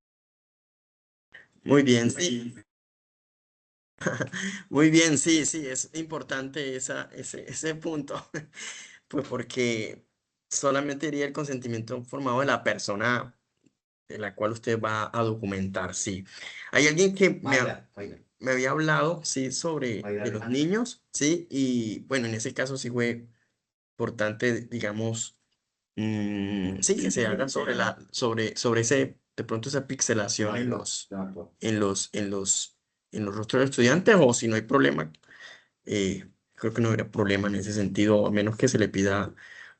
Muy bien, sí. Muy bien, sí, sí, es importante ese punto, pues porque solamente iría el consentimiento informado de la persona de la cual usted va a documentar, sí. Hay alguien que Mayra, Mayra. me había hablado, sí, sobre Mayra de los Alejandra. niños, sí, y bueno, en ese caso sí fue importante, digamos, sí, que se haga sobre ese, de pronto esa pixelación en los rostros de los estudiantes, o si no hay problema, creo que no habría problema en ese sentido, a menos que se le pida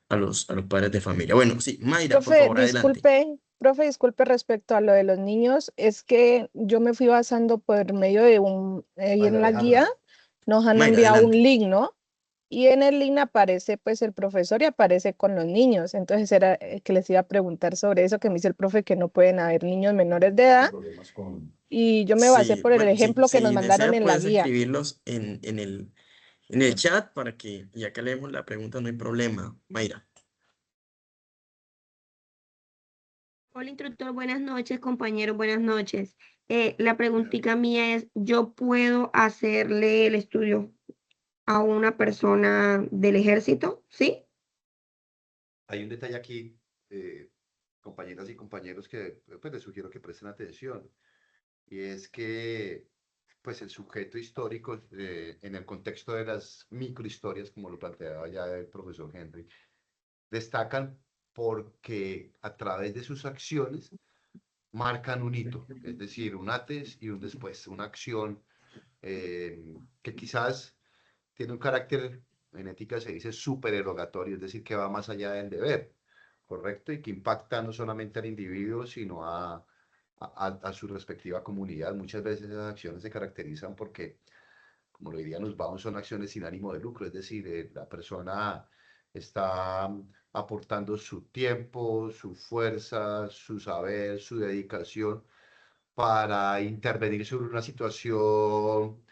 a los padres de familia. Bueno, sí, Mayra, por favor, adelante. Profe, disculpe respecto a lo de los niños, es que yo me fui basando por medio de ahí Mayra en la guía, Alejandra. nos han Mayra, enviado un adelante. link, ¿no? Y en el link aparece pues el profesor y aparece con los niños. Entonces era que les iba a preguntar sobre eso que me dice el profe, que no pueden haber niños menores de edad. Problemas con... Y yo me basé Sí, por el bueno, ejemplo que nos si mandaron desea, en la puedes guía. escribirlos en el chat para que, ya que leemos la pregunta, no hay problema. Mayra. Hola, instructor, buenas noches, compañeros, buenas noches. La preguntita mía es, ¿yo puedo hacerle el estudio a una persona del ejército? ¿Sí? Hay un detalle aquí, compañeras y compañeros, que pues, les sugiero que presten atención. Y es que pues el sujeto histórico, en el contexto de las microhistorias, como lo planteaba ya el profesor Henry, destacan porque a través de sus acciones marcan un hito, es decir, un antes y un después, una acción que quizás tiene un carácter, en ética se dice supererogatorio, es decir, que va más allá del deber, ¿correcto? Y que impacta no solamente al individuo, sino a su respectiva comunidad. Muchas veces esas acciones se caracterizan porque, como lo dirían los Baum, son acciones sin ánimo de lucro, es decir, la persona está aportando su tiempo, su fuerza, su saber, su dedicación para intervenir sobre una situación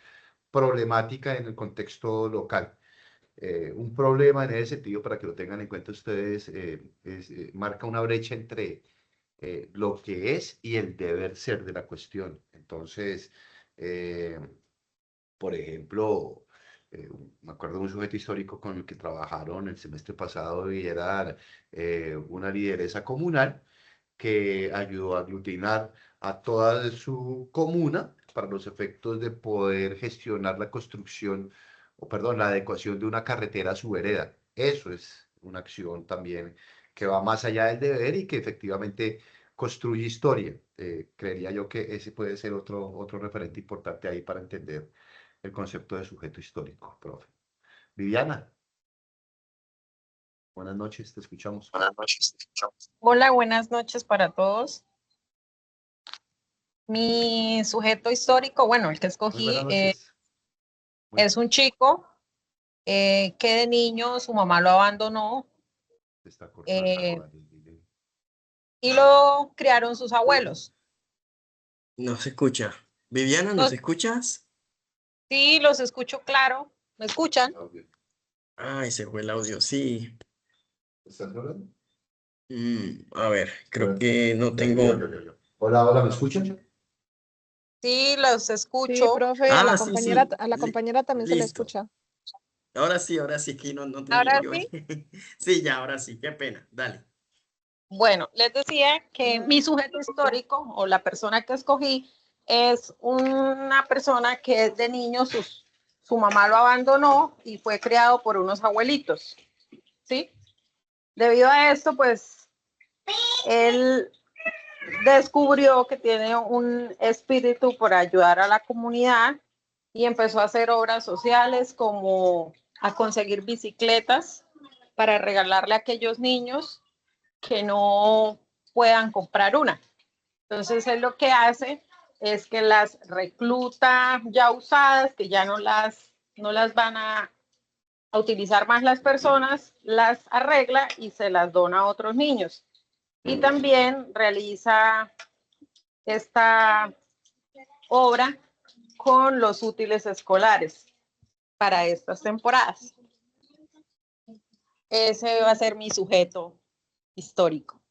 problemática en el contexto local. Un problema en ese sentido, para que lo tengan en cuenta ustedes, marca una brecha entre lo que es y el deber ser de la cuestión. Entonces, eh, por ejemplo, me acuerdo de un sujeto histórico con el que trabajaron el semestre pasado y era una lideresa comunal que ayudó a aglutinar a toda su comuna para los efectos de poder gestionar la construcción, o perdón, la adecuación de una carretera a su vereda. Eso es una acción también que va más allá del deber y que efectivamente construye historia. Creería yo que ese puede ser otro referente importante ahí para entender el concepto de sujeto histórico, profe. Viviana, buenas noches, te escuchamos. Buenas noches. Hola, buenas noches para todos. Mi sujeto histórico, bueno, el que Muy escogí buenas noches. es un chico que de niño su mamá lo abandonó Te está cortando, eh, vale. y lo criaron sus abuelos. No se escucha. Viviana, ¿nos No- escuchas? Sí, los escucho claro. ¿Me escuchan? Audio. Ay, se fue el audio, sí. ¿Estás hablando? A ver, creo Bueno, que no Yo. tengo. Hola, hola, ¿me escuchan? Sí, los Sí, escucho. profe, Ah, sí, sí. a la compañera también se le Listo. escucha. Ahora sí, que no tenía Ahora yo. sí. Sí, ya, ahora sí, qué pena. Dale. Bueno, les decía que mi sujeto histórico o la persona que escogí es una persona que de niño su mamá lo abandonó y fue criado por unos abuelitos, ¿sí? Debido a esto, pues, él descubrió que tiene un espíritu por ayudar a la comunidad y empezó a hacer obras sociales como a conseguir bicicletas para regalarle a aquellos niños que no puedan comprar una. Entonces, él lo que hace es que las recluta ya usadas, que ya no las van a utilizar más las personas, las arregla y se las dona a otros niños. Y también realiza esta obra con los útiles escolares para estas temporadas. Ese va a ser mi sujeto histórico.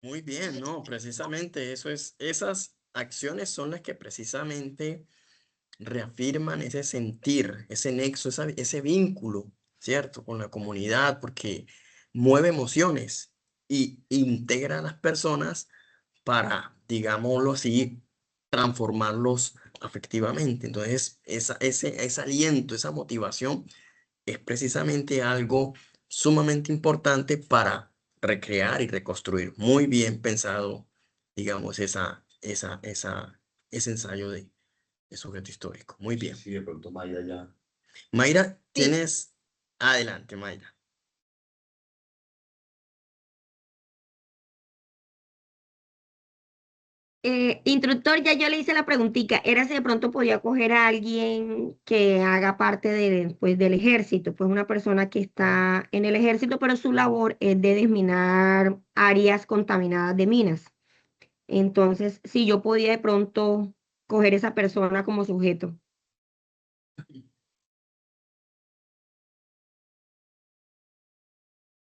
Muy bien, ¿no? Precisamente esas acciones son las que precisamente reafirman ese sentir, ese nexo, ese vínculo, ¿cierto? Con la comunidad, porque mueve emociones y integra a las personas para, digámoslo así, transformarlos afectivamente. Entonces, ese aliento, esa motivación es precisamente algo sumamente importante para recrear y reconstruir. Muy bien pensado, digamos, ese ensayo de sujeto histórico. Muy bien. Sí, de pronto Mayra ya. Mayra, Sí. tienes... Adelante, Mayra. Instructor, ya yo le hice la preguntita, era si de pronto podía coger a alguien que haga parte pues, del ejército, pues una persona que está en el ejército, pero su labor es de desminar áreas contaminadas de minas. Entonces, si yo podía de pronto coger esa persona como sujeto.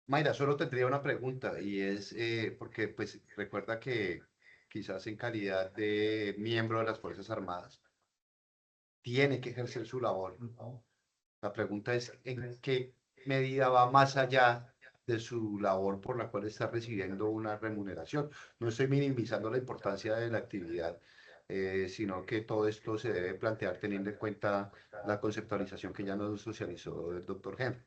Mayra, solo tendría una pregunta y es porque pues recuerda que quizás en calidad de miembro de las Fuerzas Armadas tiene que ejercer su labor, ¿no? La pregunta es en qué medida va más allá de su labor por la cual está recibiendo una remuneración. No estoy minimizando la importancia de la actividad, sino que todo esto se debe plantear teniendo en cuenta la conceptualización que ya nos socializó el doctor Henry.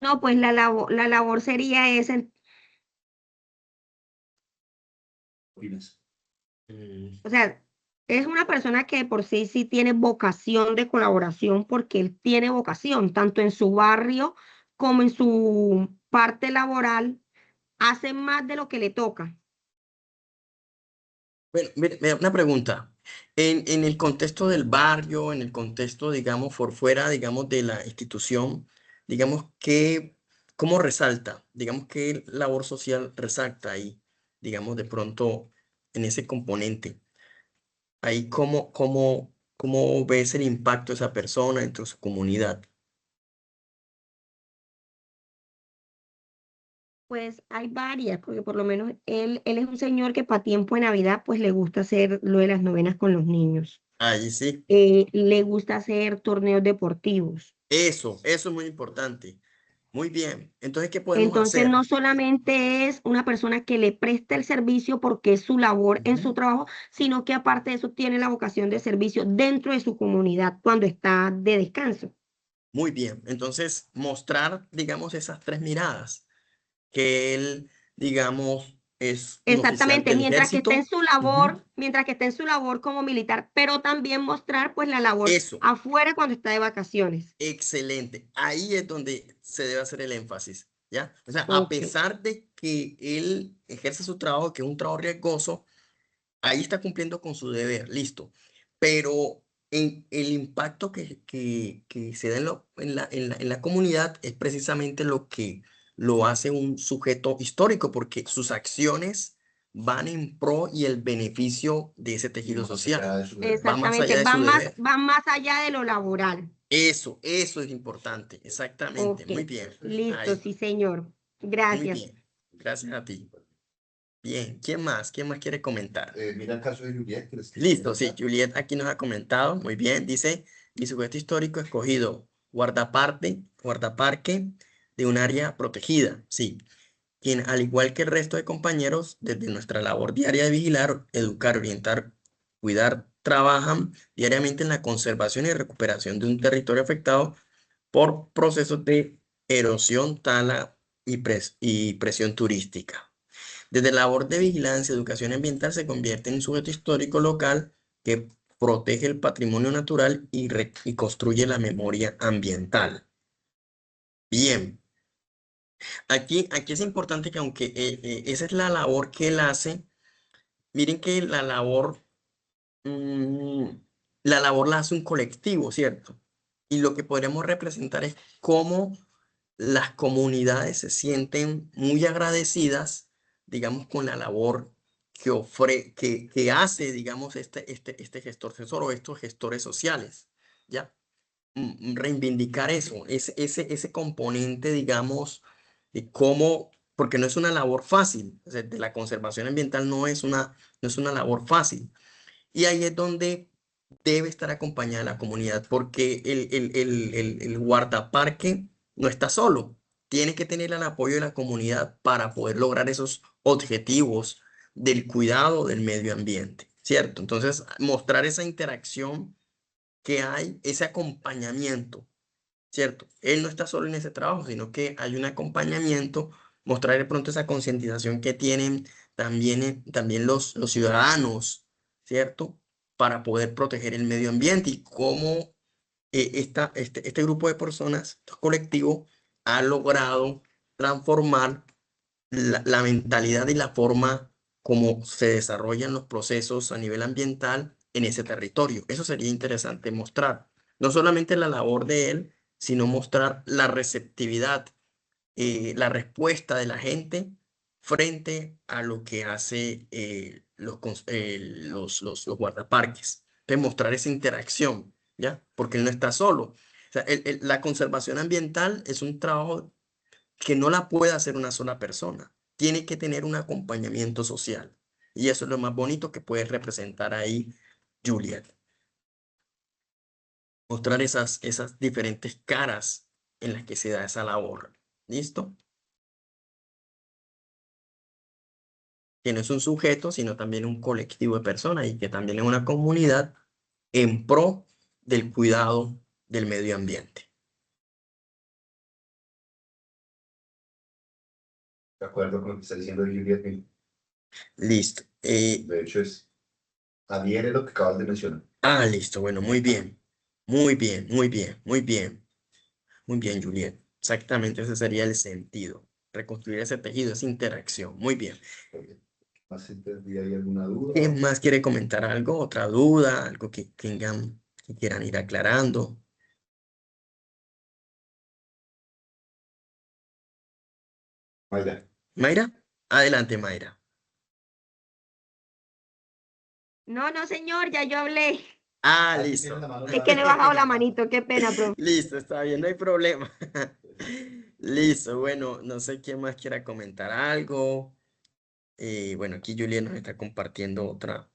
No, pues la labor sería esa, ¿Opinas? o sea, es una persona que por sí tiene vocación de colaboración porque él tiene vocación, tanto en su barrio como en su parte laboral, hace más de lo que le toca. Bueno, mira, una pregunta. En el contexto del barrio, en el contexto, digamos, por fuera, digamos, de la institución, digamos, ¿cómo resalta? Digamos, ¿qué labor social resalta ahí? Digamos, de pronto, en ese componente. Ahí, ¿cómo ves el impacto de esa persona dentro de su comunidad? Pues hay varias, porque por lo menos él es un señor que para tiempo de Navidad pues le gusta hacer lo de las novenas con los niños. Ahí sí. Le gusta hacer torneos deportivos. Eso es muy importante. Muy bien. Entonces, ¿qué podemos Entonces, hacer? no solamente es una persona que le presta el servicio porque es su labor en su trabajo, sino que aparte de eso tiene la vocación de servicio dentro de su comunidad cuando está de descanso. Muy bien. Entonces, mostrar, digamos, esas tres miradas, que él, digamos, es un oficial Exactamente, del mientras que esté en ejército. su labor, mientras que esté en su labor como militar, pero también mostrar pues la labor Eso, afuera cuando está de vacaciones. excelente. Ahí es donde se debe hacer el énfasis, ¿ya? O sea, a Ok. pesar de que él ejerce su trabajo, que es un trabajo riesgoso, ahí está cumpliendo con su deber, listo. Pero en el impacto que se da en la comunidad es precisamente lo que lo hace un sujeto histórico, porque sus acciones van en pro y el beneficio de ese tejido Más social. allá de su deber. Va más Exactamente, allá de su deber. van más allá de lo laboral. Eso es importante, exactamente. Ok, Muy bien. listo, Ahí, sí, señor. muy Gracias. bien. Gracias a ti. Bien, ¿quién más? ¿Quién más quiere comentar? Mira el caso de Juliet, que les Listo, sí, Juliet aquí nos ha comentado, muy bien, dice, mi sujeto histórico escogido, guardaparque de un área protegida, sí, quien al igual que el resto de compañeros, desde nuestra labor diaria de vigilar, educar, orientar, cuidar, trabajan diariamente en la conservación y recuperación de un territorio afectado por procesos de erosión, tala y presión turística. Desde la labor de vigilancia y educación ambiental se convierte en un sujeto histórico local que protege el patrimonio natural y construye la memoria ambiental. Bien, aquí es importante que aunque esa es la labor que él hace, miren que mm, la labor la hace un colectivo, ¿cierto? Y lo que podríamos representar es cómo las comunidades se sienten muy agradecidas, digamos, con la labor que hace, digamos, este gestor sensor o estos gestores sociales, ¿ya? Reivindicar eso, ese componente, digamos, de cómo, porque no es una labor fácil, o sea, de la conservación ambiental no es una labor fácil. Y ahí es donde debe estar acompañada la comunidad, porque el guardaparque no está solo. Tiene que tener el apoyo de la comunidad para poder lograr esos objetivos del cuidado del medio ambiente, ¿cierto? Entonces, mostrar esa interacción que hay, ese acompañamiento, ¿cierto? Él no está solo en ese trabajo, sino que hay un acompañamiento, mostrar de pronto esa concientización que tienen también los ciudadanos, ¿cierto? Para poder proteger el medio ambiente y cómo este grupo de personas, este colectivo, ha logrado transformar la mentalidad y la forma como se desarrollan los procesos a nivel ambiental en ese territorio. Eso sería interesante mostrar. No solamente la labor de él, sino mostrar la receptividad, la respuesta de la gente frente a lo que hace los guardaparques. Demostrar esa interacción, ¿ya? Porque él no está solo. O sea, la conservación ambiental es un trabajo que no la puede hacer una sola persona. Tiene que tener un acompañamiento social. Y eso es lo más bonito que puede representar ahí Juliet. Mostrar esas diferentes caras en las que se da esa labor. ¿Listo? Que no es un sujeto, sino también un colectivo de personas y que también es una comunidad en pro del cuidado del medio ambiente. De acuerdo con lo que está diciendo Juliet. Listo. De hecho, adhiere lo que acabas de mencionar. Listo. Bueno, muy bien. Muy bien, muy bien, muy bien. Muy bien, Juliet. Exactamente ese sería el sentido. Reconstruir ese tejido, esa interacción. Muy bien. ¿Más entendí? ¿Hay alguna duda? ¿Quién más quiere comentar algo? ¿Otra duda? ¿Algo que tengan, que quieran ir aclarando? Mayra. Mayra, adelante, Mayra. No, no, señor, ya yo hablé. Listo. Es que no he bajado la manito, qué pena, profe. Listo, está bien, no hay problema. Listo, bueno, no sé quién más quiera comentar algo. Bueno, aquí Julia nos está compartiendo otra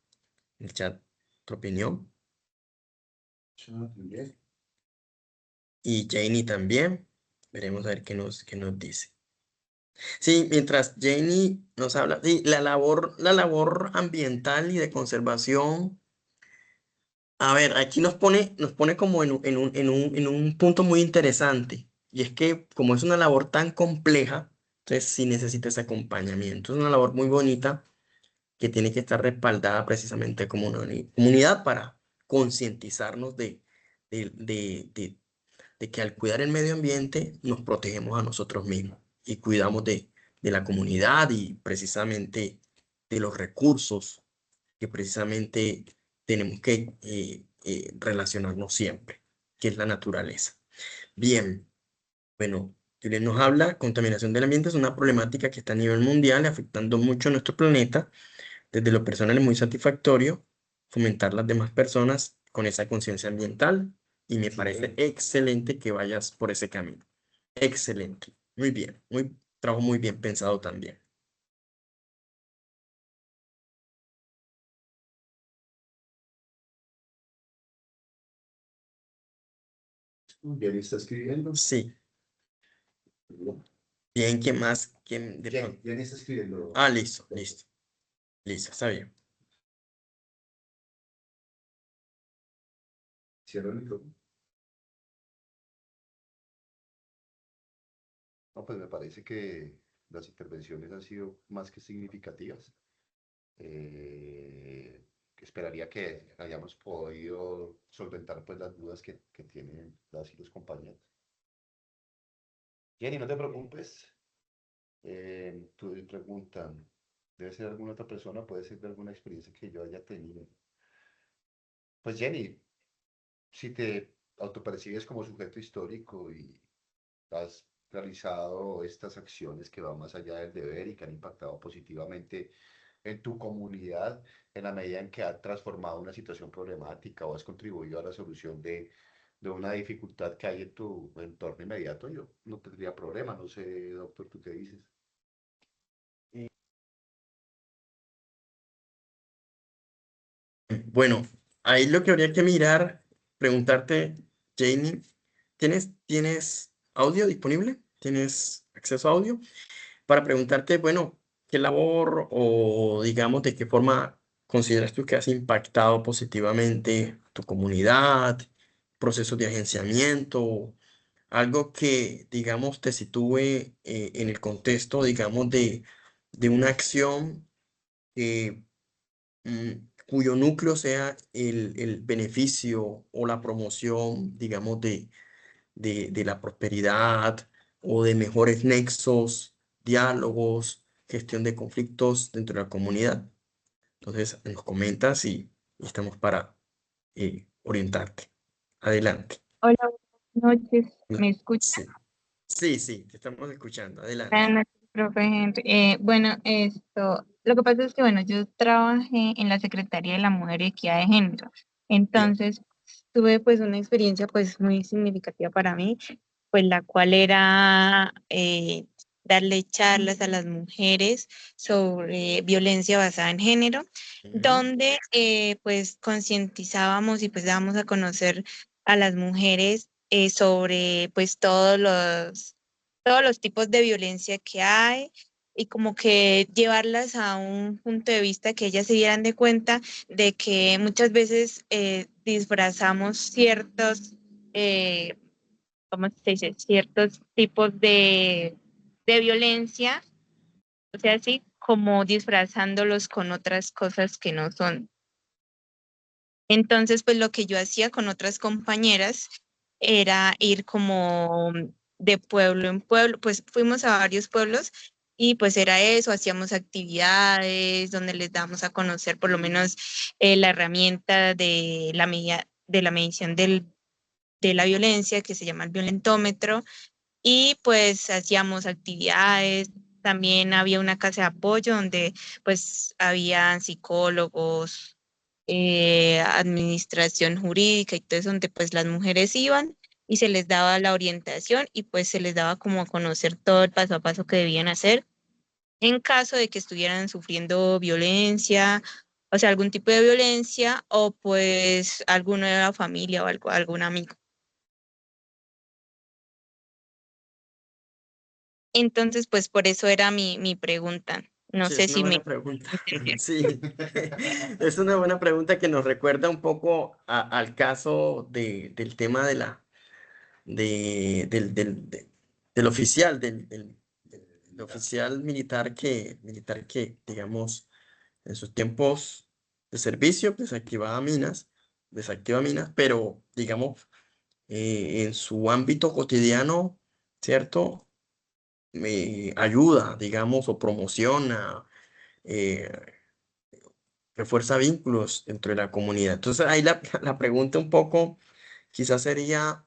en el chat, otra opinión. y Janie también. Veremos a ver qué nos dice. Sí, mientras Janie nos habla, sí, la labor ambiental y de conservación. A ver, aquí nos pone como en un punto muy interesante. Y es que como es una labor tan compleja, entonces sí necesita ese acompañamiento. Es una labor muy bonita que tiene que estar respaldada precisamente como una comunidad para concientizarnos de que al cuidar el medio ambiente nos protegemos a nosotros mismos y cuidamos de la comunidad y precisamente de los recursos que precisamente tenemos que relacionarnos siempre, que es la naturaleza. Bien, bueno, Julián nos habla, contaminación del ambiente es una problemática que está a nivel mundial afectando mucho a nuestro planeta. Desde lo personal es muy satisfactorio fomentar las demás personas con esa conciencia ambiental y me parece excelente que vayas por ese camino. Excelente, muy bien, trabajo muy bien pensado también. Bien, está escribiendo. Sí. Bien, ¿quién más? ¿Quién de pronto? Bien, está escribiendo. Ah, listo, listo. Listo, está bien. Cierra el micrófono. No, pues me parece que las intervenciones han sido más que significativas. Esperaría que hayamos podido solventar pues las dudas que tienen las y los compañeros. Jenny, no te preocupes. Tu pregunta, ¿debe ser alguna otra persona? Puede ser de alguna experiencia que yo haya tenido. Pues Jenny, si te autopercibes como sujeto histórico y has realizado estas acciones que van más allá del deber y que han impactado positivamente en tu comunidad en la medida en que has transformado una situación problemática o has contribuido a la solución de una dificultad que hay en tu entorno inmediato, yo no tendría problema. No sé, doctor, ¿tú qué dices? Bueno, ahí lo que habría que mirar, preguntarte, Janie, ¿tienes audio disponible? ¿Tienes acceso a audio? Para preguntarte, bueno, ¿qué labor o digamos de qué forma consideras tú que has impactado positivamente tu comunidad, procesos de agenciamiento, algo que, digamos, te sitúe en el contexto, digamos, de una acción que cuyo núcleo sea el beneficio o la promoción, digamos, de la prosperidad o de mejores nexos, diálogos, gestión de conflictos dentro de la comunidad. Entonces, nos comentas y estamos para orientarte. Adelante. Hola, buenas noches. ¿Me escuchan? Sí, sí, sí, te estamos escuchando. Adelante. Buenas noches, profe Henry. Bueno, lo que pasa es que, bueno, yo trabajé en la Secretaría de la Mujer y Equidad de Género. Entonces, tuve pues una experiencia pues muy significativa para mí, pues la cual era darle charlas a las mujeres sobre violencia basada en género, donde pues concientizábamos y pues dábamos a conocer a las mujeres sobre pues todos los tipos de violencia que hay y como que llevarlas a un punto de vista que ellas se dieran de cuenta de que muchas veces disfrazamos ¿cómo se dice? Ciertos tipos de violencia, o sea, así como disfrazándolos con otras cosas que no son. Entonces, pues lo que yo hacía con otras compañeras era ir como de pueblo en pueblo, pues fuimos a varios pueblos y pues era eso, hacíamos actividades donde les damos a conocer por lo menos la herramienta de la medición de la violencia que se llama el violentómetro y pues hacíamos actividades. También había una casa de apoyo donde pues había psicólogos, administración jurídica y todo eso, donde pues las mujeres iban y se les daba la orientación y pues se les daba como a conocer todo el paso a paso que debían hacer en caso de que estuvieran sufriendo violencia, o sea, algún tipo de violencia o pues alguno de la familia o algún amigo. Entonces, pues por eso era mi pregunta. No Sí, sé es una si me buena pregunta. entendieron. Sí, es una buena pregunta que nos recuerda un poco al caso del tema de del oficial, del oficial militar que, digamos, en sus tiempos de servicio desactiva minas, pero, digamos, en su ámbito cotidiano, ¿cierto? Ayuda, digamos, o promociona, eh, refuerza vínculos dentro de la comunidad. Entonces, ahí la pregunta un poco quizás sería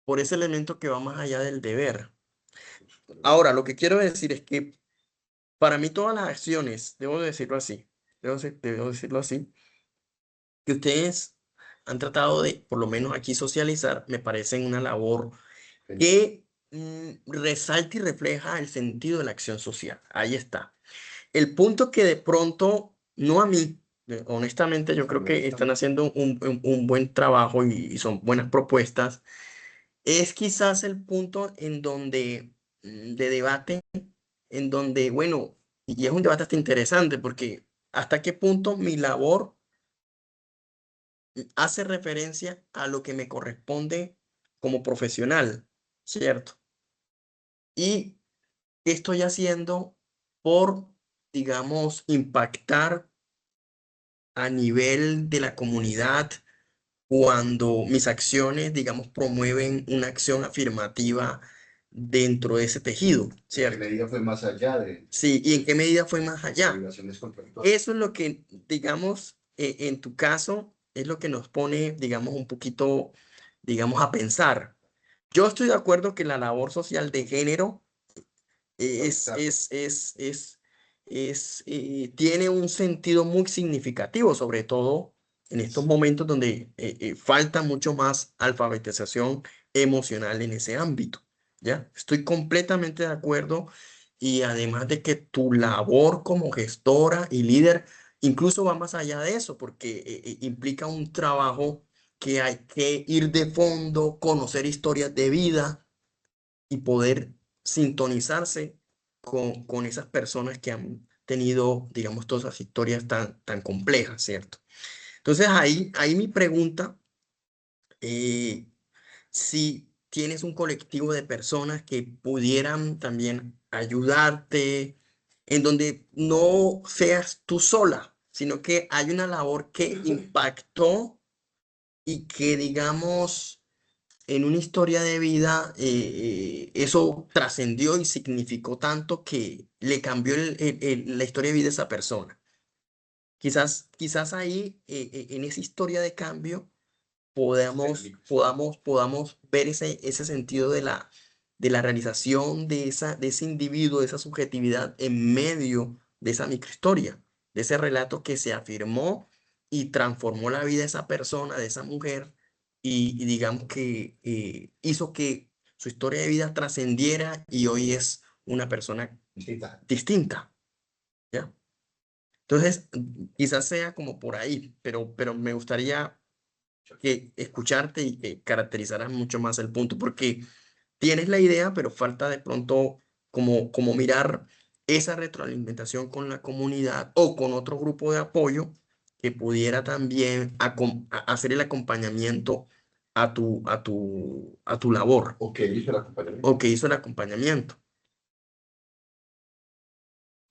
por ese elemento que va más allá del deber. Ahora, lo que quiero decir es que para mí todas las acciones, debo decirlo así, debo decirlo así, que ustedes han tratado de, por lo menos aquí, socializar, me parecen una labor que resalta y refleja el sentido de la acción social. Ahí está. El punto que de pronto, no a mí, honestamente, yo creo que están haciendo un buen trabajo y son buenas propuestas, es quizás el punto en donde, de debate, en donde, bueno, y es un debate hasta interesante, porque hasta qué punto mi labor hace referencia a lo que me corresponde como profesional, ¿cierto? Y qué estoy haciendo por, digamos, impactar a nivel de la comunidad cuando mis acciones, digamos, promueven una acción afirmativa dentro de ese tejido, ¿En qué ¿cierto? medida fue más allá de Sí, ¿y en qué medida fue más allá? obligaciones contractuales? Eso es lo que, digamos, en tu caso, es lo que nos pone, digamos, un poquito, digamos, a pensar. Yo estoy de acuerdo que la labor social de género es, Exacto. tiene un sentido muy significativo, sobre todo en estos momentos donde falta mucho más alfabetización emocional en ese ámbito, ¿ya? Estoy completamente de acuerdo y además de que tu labor como gestora y líder incluso va más allá de eso, porque implica un trabajo que hay que ir de fondo, conocer historias de vida y poder sintonizarse con esas personas que han tenido, digamos, todas esas historias tan complejas, ¿cierto? Entonces ahí mi pregunta, eh, si tienes un colectivo de personas que pudieran también ayudarte, en donde no seas tú sola, sino que hay una labor que impactó y que, digamos, en una historia de vida, eso trascendió y significó tanto que le cambió la historia de vida a esa persona. Quizás ahí, en esa historia de cambio, podamos ver ese sentido de la realización de ese individuo, de esa subjetividad en medio de esa microhistoria, de ese relato que se afirmó y transformó la vida de esa persona, de esa mujer, y digamos que hizo que su historia de vida trascendiera y hoy es una persona distinta, ¿ya? Entonces, quizás sea como por ahí, pero me gustaría que escucharte y que caracterizaras mucho más el punto, porque tienes la idea, pero falta de pronto como mirar esa retroalimentación con la comunidad o con otro grupo de apoyo que pudiera también hacer el acompañamiento a tu labor ¿O qué hizo el acompañamiento? o que hizo el acompañamiento.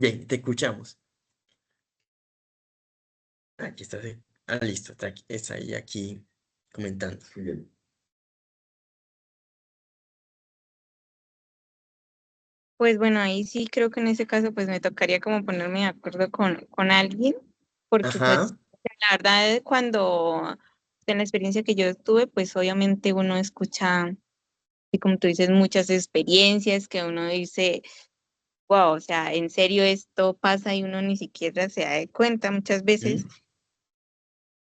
Bien, te escuchamos. Aquí estás. Listo, está ahí aquí comentando. Muy bien. Pues bueno, ahí sí creo que en ese caso pues me tocaría como ponerme de acuerdo con alguien, porque Ajá. pues la verdad cuando en la experiencia que yo tuve, pues obviamente uno escucha, y como tú dices, muchas experiencias que uno dice, wow, o sea, en serio esto pasa y uno ni siquiera se da de cuenta muchas veces,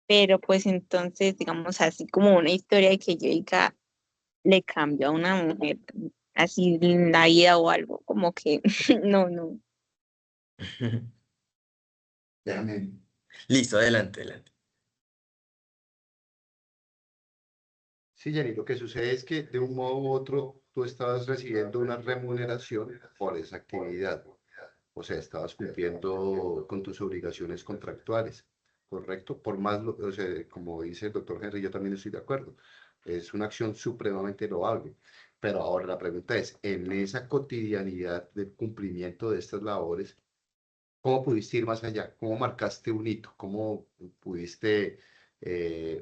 pero pues entonces, digamos así como una historia de que yo diga, le cambió a una mujer así la vida o algo, como que no, no. Déjame. Listo, adelante, adelante. Sí, Jenny, lo que sucede es que de un modo u otro tú estabas recibiendo una remuneración por esa actividad. O sea, estabas cumpliendo con tus obligaciones contractuales, ¿correcto? Por más, o sea, como dice el doctor Henry, yo también estoy de acuerdo. Es una acción supremamente loable. Pero ahora la pregunta es, en esa cotidianidad del cumplimiento de estas labores, ¿cómo pudiste ir más allá? ¿Cómo marcaste un hito? ¿Cómo pudiste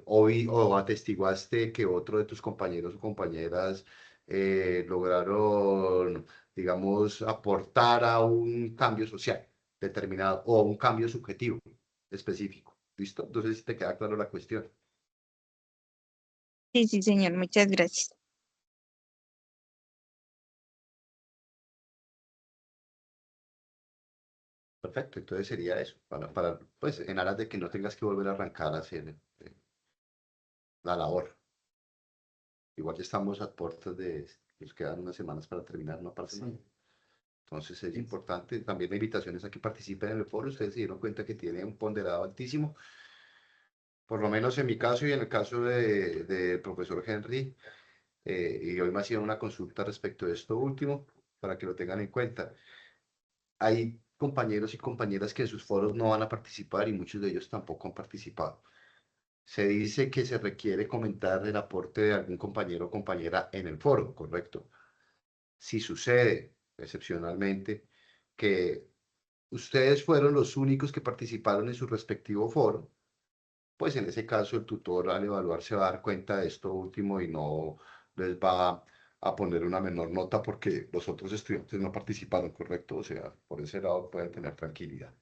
o atestiguaste que otro de tus compañeros o compañeras lograron, digamos, aportar a un cambio social determinado o un cambio subjetivo específico? ¿Listo? Entonces, si te queda claro la cuestión. Sí, sí, señor, muchas gracias. Perfecto, entonces sería eso, pues en aras de que no tengas que volver a arrancar a hacer la labor. Igual ya estamos a puertas de, nos quedan unas semanas para terminar, no para semana. Entonces es importante, también la invitación es a que participen en el foro, ustedes se dieron cuenta que tiene un ponderado altísimo, por lo menos en mi caso y en el caso del profesor Henry, y hoy me hacían una consulta respecto de esto último, para que lo tengan en cuenta. Hay compañeros y compañeras que en sus foros no van a participar y muchos de ellos tampoco han participado. Se dice que se requiere comentar el aporte de algún compañero o compañera en el foro, ¿correcto? Si sucede, excepcionalmente, que ustedes fueron los únicos que participaron en su respectivo foro, pues en ese caso el tutor al evaluar se va a dar cuenta de esto último y no les va a poner una menor nota porque los otros estudiantes no participaron, ¿correcto? O sea, por ese lado pueden tener tranquilidad.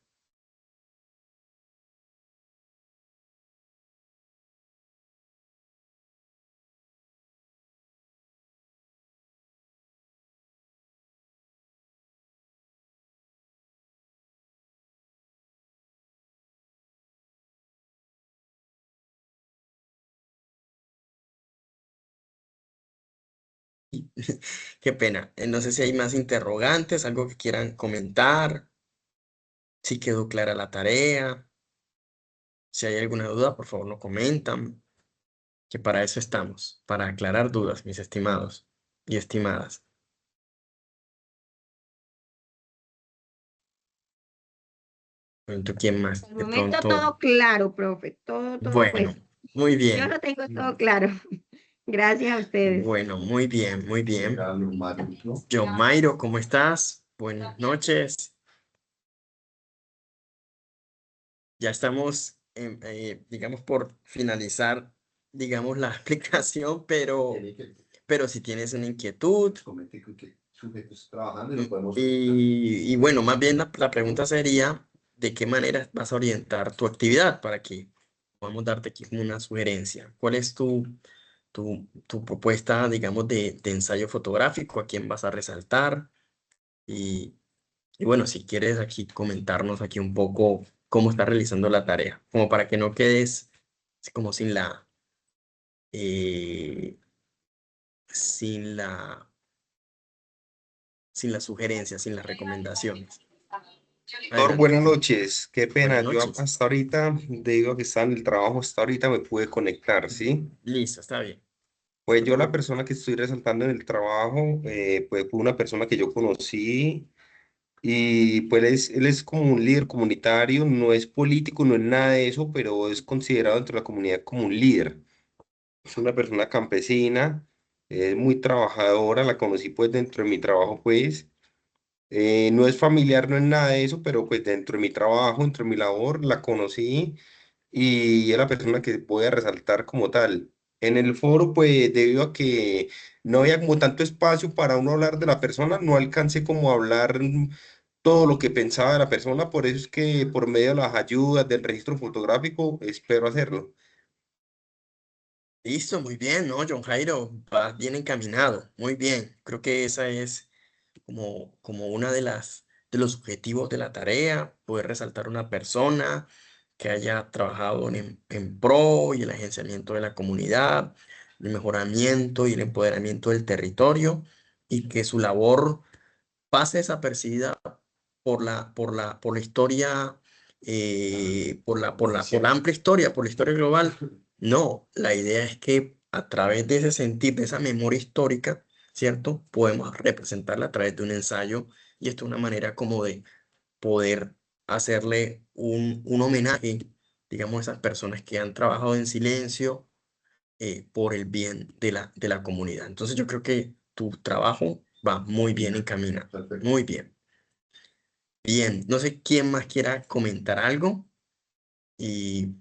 Qué pena. No sé si hay más interrogantes, algo que quieran comentar, si quedó clara la tarea. Si hay alguna duda, por favor, lo comentan, que para eso estamos, para aclarar dudas, mis estimados y estimadas. Pronto, ¿quién más? Por el De momento pronto, todo claro, profe, todo, bueno, pues, muy yo bien. lo tengo todo claro. Gracias a ustedes. Bueno, muy bien, muy bien. Era normal, ¿no? John Mayro, ¿cómo estás? Buenas noches. Ya estamos, digamos, por finalizar, digamos, la explicación, pero si tienes una inquietud, Comenté que sujetos trabajando y lo podemos. y bueno, más bien la pregunta sería, ¿de qué manera vas a orientar tu actividad para que podamos darte aquí como una sugerencia? ¿Cuál es tu propuesta, digamos, de ensayo fotográfico? ¿A quién vas a resaltar? Y bueno, si quieres aquí comentarnos aquí un poco cómo estás realizando la tarea, como para que no quedes así como eh, sin la, sin la sugerencia, sin las recomendaciones. Doctor, Adelante. buenas noches. Qué pena, Buenas yo noches. hasta ahorita, debido a que estaba en el trabajo, hasta ahorita me pude conectar, ¿sí? Listo, está bien. Pues yo la persona que estoy resaltando en el trabajo, pues fue una persona que yo conocí y pues él es como un líder comunitario, no es político, no es nada de eso, pero es considerado dentro de la comunidad como un líder. Es una persona campesina, es muy trabajadora, la conocí pues dentro de mi trabajo pues. No es familiar, no es nada de eso, pero pues dentro de mi trabajo, dentro de mi labor, la conocí y es la persona que voy a resaltar como tal. En el foro, pues debido a que no había como tanto espacio para uno hablar de la persona, no alcancé como a hablar todo lo que pensaba de la persona, por eso es que por medio de las ayudas del registro fotográfico espero hacerlo. Listo, muy bien, ¿no? John Jairo, vas bien encaminado, muy bien. Creo que esa es como una de los objetivos de la tarea, poder resaltar una persona que haya trabajado en pro y el agenciamiento de la comunidad, el mejoramiento y el empoderamiento del territorio y que su labor pase desapercibida por la historia, por la amplia historia, por la historia global. No, la idea es que a través de ese sentir, de esa memoria histórica, ¿cierto? Podemos representarla a través de un ensayo y esto es una manera como de poder hacerle un homenaje, digamos, a esas personas que han trabajado en silencio por el bien de la comunidad. Entonces yo creo que tu trabajo va muy bien encaminado, Perfecto. muy bien. Bien, no sé quién más quiera comentar algo y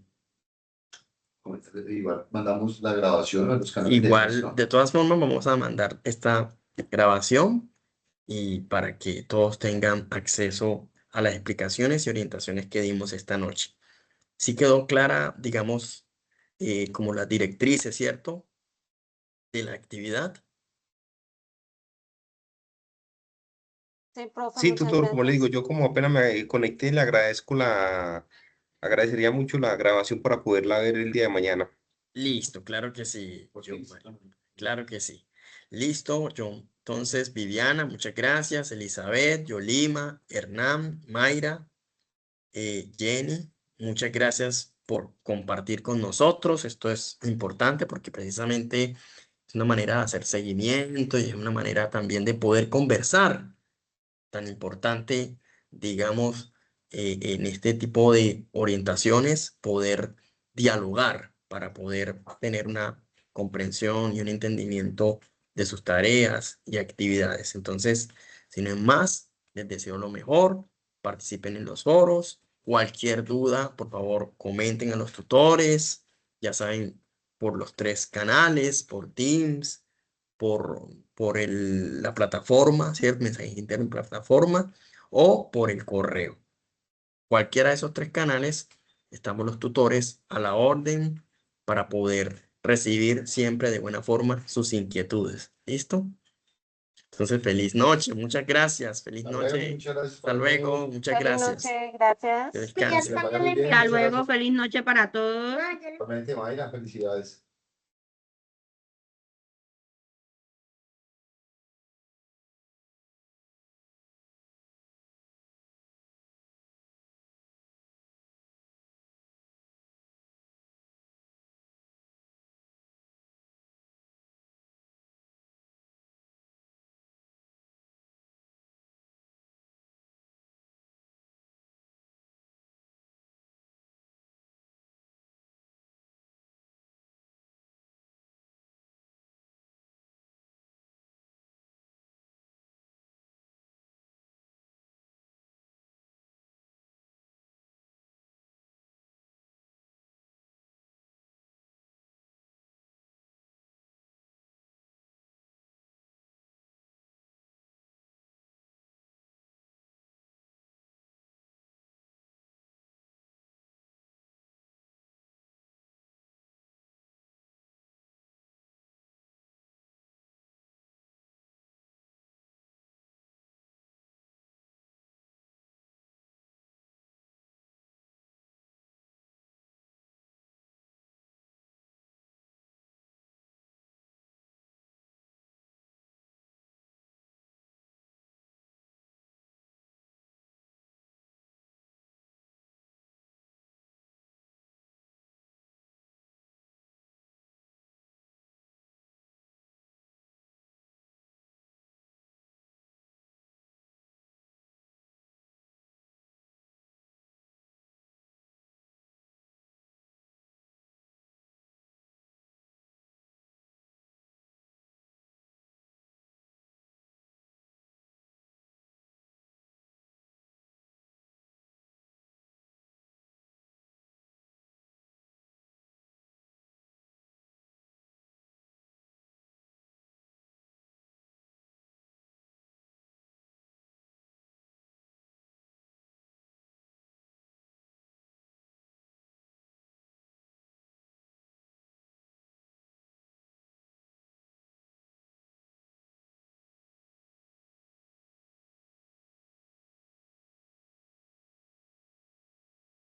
Igual mandamos la grabación a los canales de igual, Cristo. de todas formas, vamos a mandar esta grabación y para que todos tengan acceso a las explicaciones y orientaciones que dimos esta noche. Sí quedó clara, digamos, como las directrices, ¿cierto? De la actividad. Sí, profe, Sí, muchas tutor, como le digo, gracias. yo como apenas me conecté, le agradezco agradecería mucho la grabación para poderla ver el día de mañana. Listo, claro que sí, Pues John listo. Mario, claro que sí. Listo, John. Entonces, Viviana, muchas gracias. Elizabeth, Yolima, Hernán, Mayra, Jenny, muchas gracias por compartir con nosotros. Esto es importante porque precisamente es una manera de hacer seguimiento y es una manera también de poder conversar. Tan importante, digamos, en este tipo de orientaciones, poder dialogar para poder tener una comprensión y un entendimiento de sus tareas y actividades. Entonces, si no es más, les deseo lo mejor, participen en los foros, cualquier duda, por favor, comenten a los tutores, ya saben, por los 3 canales, por Teams, la plataforma, ¿cierto? Mensajes internos en plataforma o por el correo. Cualquiera de esos 3 canales, estamos los tutores a la orden para poder recibir siempre de buena forma sus inquietudes. ¿Listo? Entonces, feliz noche, muchas gracias, feliz Hasta luego, noche. muchas gracias Hasta para luego, todos. muchas Feliz gracias. noche, Que gracias. descansen. Que les vaya muy bien, Hasta muchas luego, gracias. feliz noche para todos. Igualmente, Mayra, felicidades.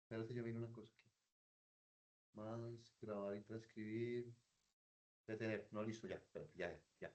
Espérate, yo miro una cosa aquí. Más, grabar y transcribir. Detener. No, listo, ya, espérate, ya, ya.